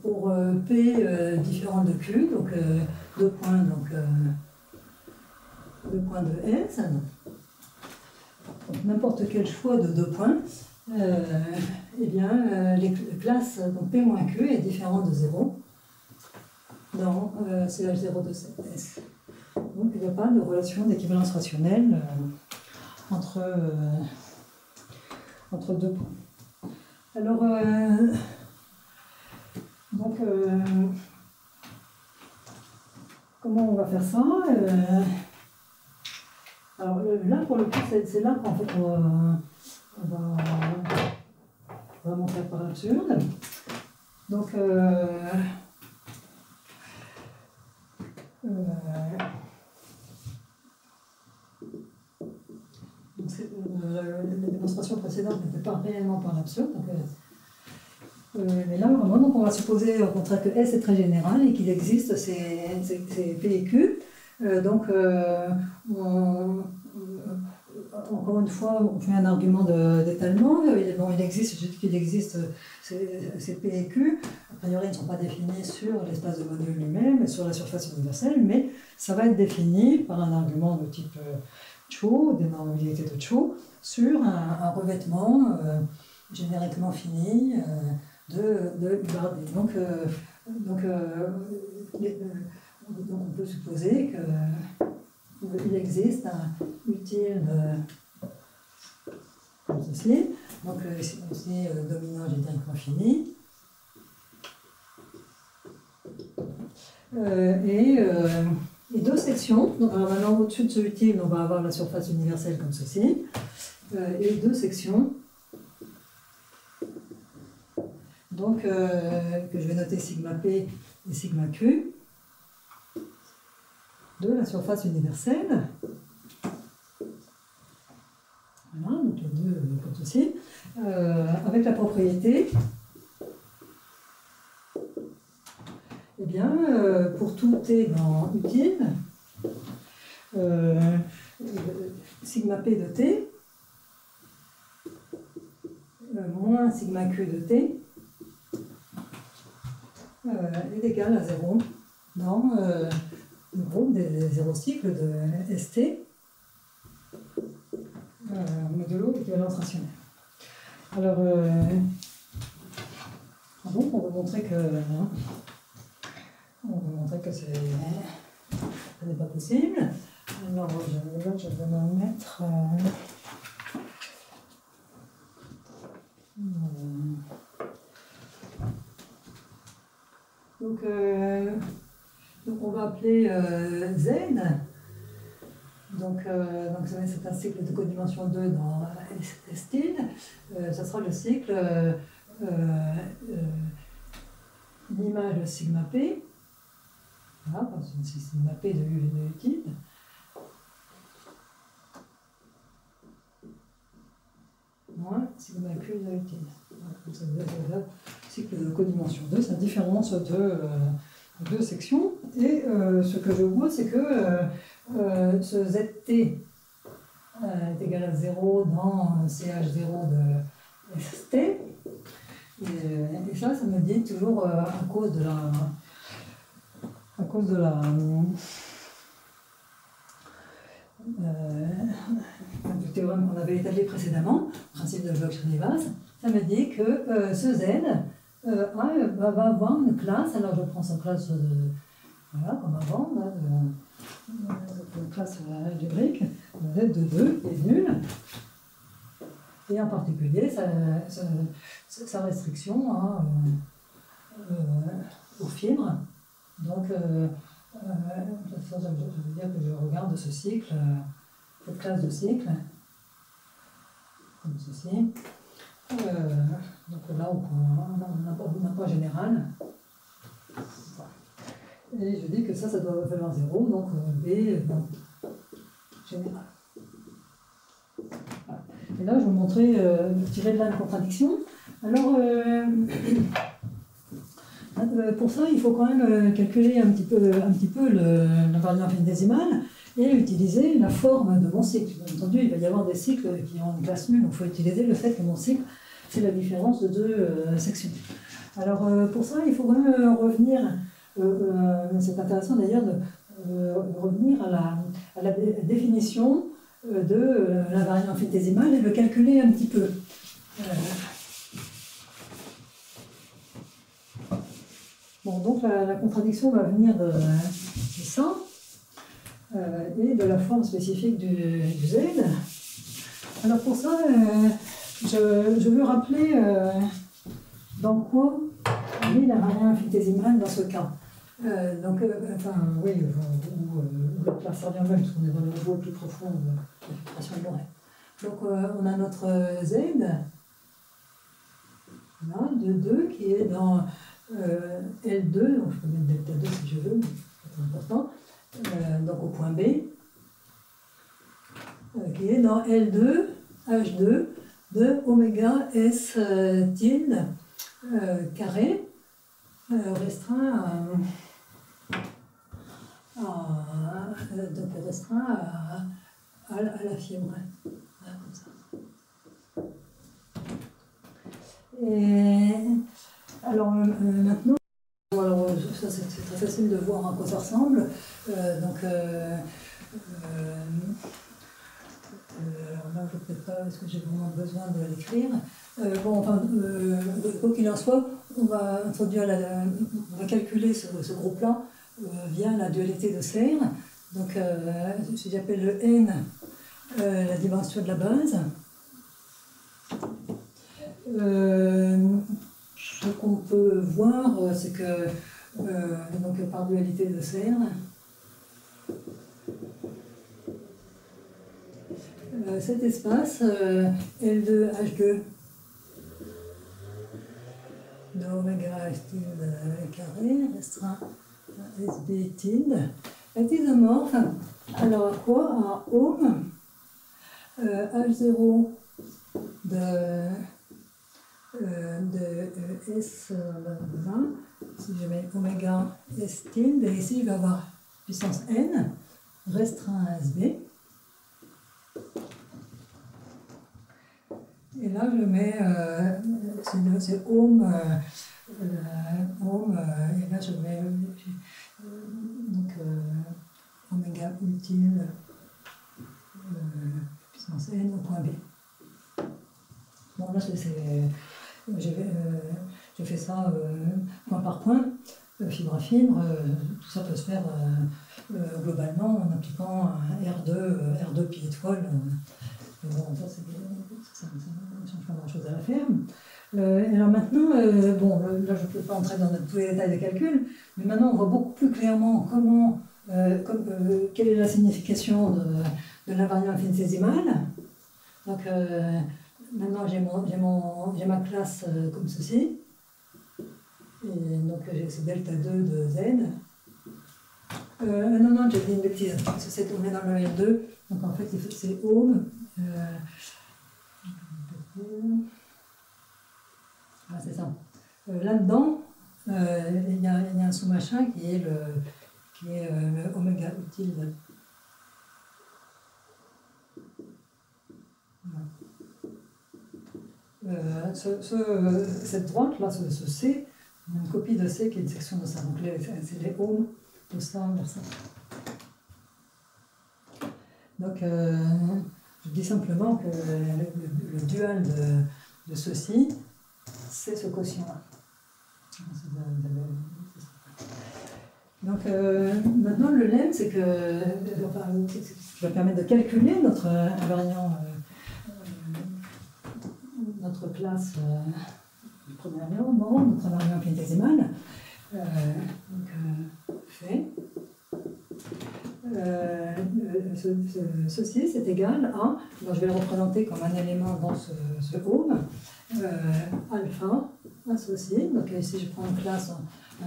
pour P différent de Q, donc 2 points, de S, donc n'importe quel choix de 2 points, eh bien, les classes, donc P moins Q est différent de 0 dans CH0 de S. Donc il n'y a pas de relation d'équivalence rationnelle entre 2 points. Alors, comment on va faire ça? Alors là, pour le coup, c'est là qu'en fait on va vraiment faire par l'absurde. Donc, la démonstration précédente n'était pas réellement par l'absurde. Mais là, vraiment, donc on va supposer au contraire que S est très général et qu'il existe ces P et Q. Encore une fois, on fait un argument d'étalement. Il existe, je dis qu'il existe ces P et Q. A priori, ils ne sont pas définis sur l'espace de module lui-même, sur la surface universelle, mais ça va être défini par un argument de type Chow, d'énormabilité de Chow, sur un revêtement génériquement fini de U bar D. Donc on peut supposer qu'il existe un utile comme ceci, donc ici dominant génériquement fini, et 2 sections. Donc alors maintenant au-dessus de ce utile, on va avoir la surface universelle comme ceci, et 2 sections. Donc, que je vais noter sigma P et sigma Q de la surface universelle. Voilà, donc les deux comme ceci, avec la propriété, eh bien, pour tout T dans utile, sigma P de T moins sigma Q de T est égal à 0 dans le groupe des 0 cycles de ST modulo équivalence rationnelle. Alors, donc on va montrer que ça n'est pas possible. Alors, je vais me mettre donc on va appeler Z. Donc c'est un cycle de codimension 2 dans S-style. Ça sera le cycle l'image de sigma P. Voilà, c'est sigma P de utile. Moins sigma Q de utile. C'est le cycle de codimension 2, c'est la différence de 2 sections. Et ce que je vois, c'est que ce ZT est égal à 0 dans CH0 de ST. Et ça me dit toujours à cause de du théorème qu'on avait établi précédemment, principe de Bloch-Rivas, ça me dit que ce Z va avoir une classe. Alors je prends sa classe voilà, comme avant, là, une classe algébrique, Z de 2 qui est nulle, et en particulier sa restriction aux fibres. Donc, ça veut dire que je regarde ce cycle, cette classe de cycle, comme ceci. Donc là, on n'a pas général. Et je dis que ça doit valoir 0, donc B général. Voilà. Et là, je vais vous montrer, tirer de là une contradiction. Alors, pour ça, il faut quand même calculer un petit peu l'invariant infinitésimale et utiliser la forme de mon cycle. Bien entendu, il va y avoir des cycles qui ont une classe nulle, donc il faut utiliser le fait que mon cycle, c'est la différence de deux sections. Alors, pour ça, il faut quand même revenir, c'est intéressant d'ailleurs de revenir à la définition de l'invariant infinitésimal et le calculer un petit peu. Bon, donc la contradiction va venir de ça et de la forme spécifique du Z. Alors pour ça, je veux rappeler dans quoi est l'invariant infinitésimal dans ce cas. La classe revient même, parce qu'on est dans le niveau plus profond de l'intégration de Lorentz. Donc on a notre Z, là, de 2, qui est dans L2, donc je peux mettre delta 2 si je veux, mais c'est important, donc au point B, qui est dans L2, H2, de oméga S tilde carré, restreint à la fibre. Voilà, comme ça. Et alors maintenant, alors, ça c'est très facile de voir à quoi ça ressemble. Alors là, je ne sais pas, est-ce que j'ai vraiment besoin de l'écrire. Quoi qu'il en soit, on va calculer ce groupe-là via la dualité de Serre. Donc, si j'appelle le N la dimension de la base, ce qu'on peut voir, c'est que donc, par dualité de Serre, cet espace L2H2 de oméga S tilde carré restreint à SB tilde est isomorphe. Alors à quoi? À ohm H0 de S20, si je mets oméga S tilde, et ici je vais avoir puissance N restreint à SB. Et là, je mets, c'est ohm, et là, je mets oméga utile, puissance n au point B. Bon, là, je fais ça point par point, fibre à fibre. Tout ça peut se faire globalement en appliquant un R2 pi étoile. Bon, ça ne change pas grand-chose à la faire. Alors maintenant, là je ne peux pas entrer dans tous les détails des calculs, mais maintenant on voit beaucoup plus clairement quelle est la signification de l'invariant infinitésimal. Donc maintenant j'ai ma classe comme ceci, et donc j'ai ce delta 2 de Z. Non, j'ai dit une bêtise, parce que on est dans le L2, donc en fait c'est ohm. C'est ça. Là-dedans, il y a un sous-machin qui est le oméga utile. cette droite-là, ce C, une copie de C qui est une section de ça. Donc c'est les ohms de ça vers ça. Donc je dis simplement que le dual de ceci, c'est ce quotient-là. Donc maintenant le lemme, c'est que qui va permettre de calculer notre invariant, notre classe du premier invariant, notre invariant infinitésimal. Fait. Ceci c'est égal à, donc je vais le représenter comme un élément dans ce ohm, alpha associé, donc ici je prends une classe en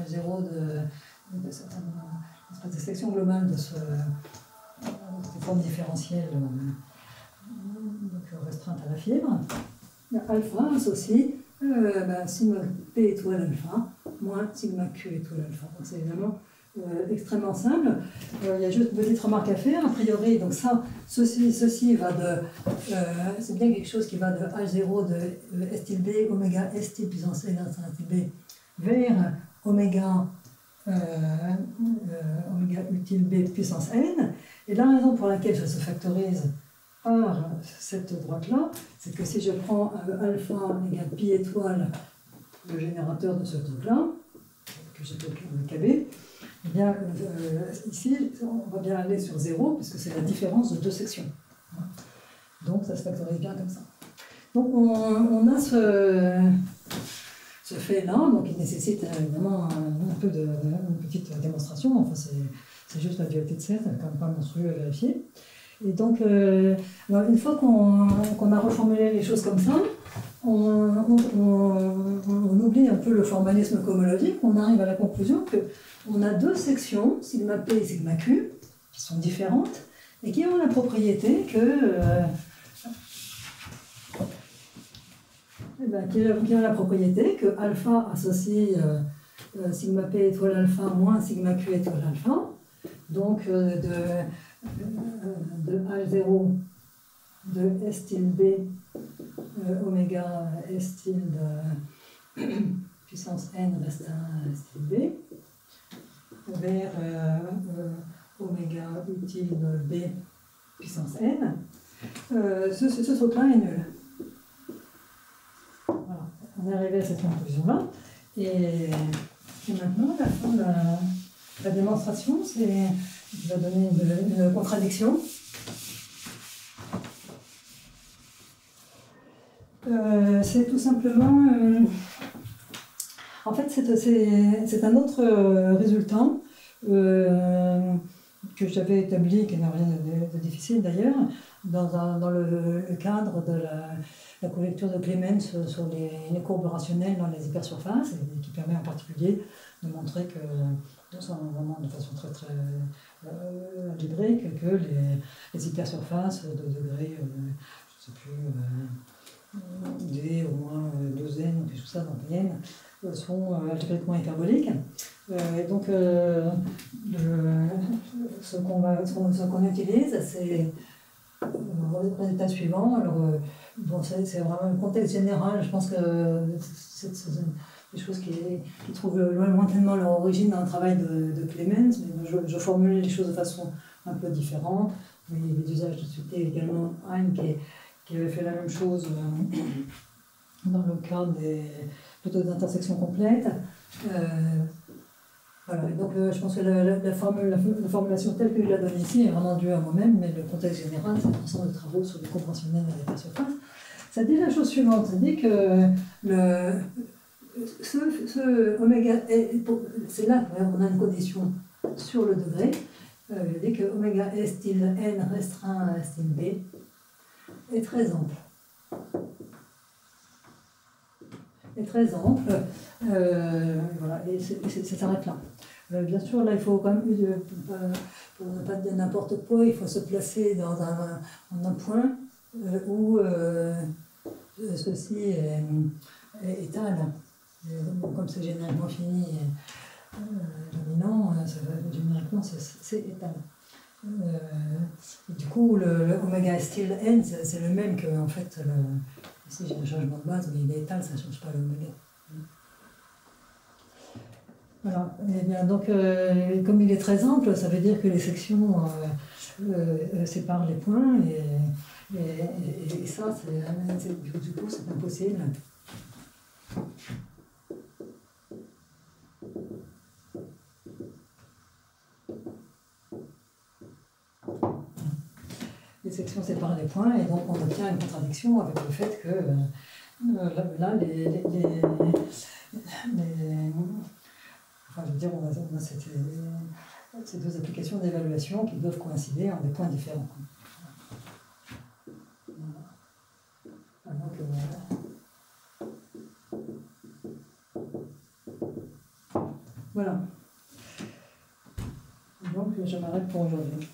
0 de cette section globale de ces formes différentielles restreintes à la fibre, alpha associé sigma p étoile alpha moins sigma q étoile alpha. Donc c'est évidemment extrêmement simple. Il y a juste une petite remarque à faire. A priori, donc ça, ceci va de... c'est bien quelque chose qui va de H0 de S tilde B, oméga S tilde puissance n tilde B vers oméga U tilde B puissance n. Et la raison pour laquelle ça se factorise par cette droite-là, c'est que si je prends alpha égale pi étoile, le générateur de ce truc-là, que j'appelle le KB, eh bien, ici, on va bien aller sur 0, puisque c'est la différence de deux sections. Donc, ça se factorise bien comme ça. Donc, on a ce fait-là, donc il nécessite évidemment une petite démonstration. Enfin, c'est juste la dualité de C, c'est quand même pas monstrueux à vérifier. Et donc, une fois qu'on a reformulé les choses comme ça, on oublie un peu le formalisme cohomologique, on arrive à la conclusion qu'on a deux sections, sigma p et sigma q, qui sont différentes, et qui ont la propriété que alpha associe sigma p étoile alpha moins sigma q étoile alpha, donc de H0 de S tilde B oméga S tilde puissance n restreint S tilde B vers oméga U tilde B puissance n, ce truc-là est nul. Voilà, on est arrivé à cette conclusion-là. Et maintenant, la fin de la démonstration, je vais donner une contradiction. C'est tout simplement... en fait, c'est un autre résultat que j'avais établi, qui n'a rien de difficile d'ailleurs, dans le cadre de la conjecture de Clemens sur les courbes rationnelles dans les hypersurfaces, et qui permet en particulier de montrer que, vraiment de façon très très algébrique, que les hypersurfaces de degré, je ne sais plus, d au moins 2n, ou tout ça dans N, sont algébriquement hyperboliques. Et donc, ce qu'on utilise, c'est le résultat suivant. Alors, bon, c'est vraiment un contexte général. Je pense que c'est des choses qui trouvent lointainement leur origine dans le travail de Clemens, mais je formule les choses de façon un peu différente. Mais les usages de suite également Hein qui avait fait la même chose dans le cadre des méthodes d'intersection complète. Voilà, et donc je pense que la formulation telle que je la donne ici est vraiment due à moi-même, mais le contexte général, c'est l'ensemble de travaux sur les conventionnels à l'hypersurface. Ça dit la chose suivante, ça dit que ce oméga, c'est là qu'on a une condition sur le degré, je dis que oméga S tilde n restreint à S tilde B est très ample. Voilà, et ça s'arrête là. Bien sûr, là, il faut quand même, pour ne pas dire n'importe quoi, il faut se placer dans un point où ceci est étal. Comme c'est généralement fini dominant, généralement c'est étal. Et du coup, le oméga still n, c'est le même que, en fait, ici j'ai le changement de base, mais il est étal, ça ne change pas l'oméga. Voilà. Et bien, donc, comme il est très ample, ça veut dire que les sections séparent les points, et ça, du coup, c'est impossible. Les sections séparent les points, et donc on obtient une contradiction avec le fait que là, enfin, je veux dire, on a ces deux applications d'évaluation qui doivent coïncider en des points différents. Voilà. Donc, voilà. Donc je m'arrête pour aujourd'hui.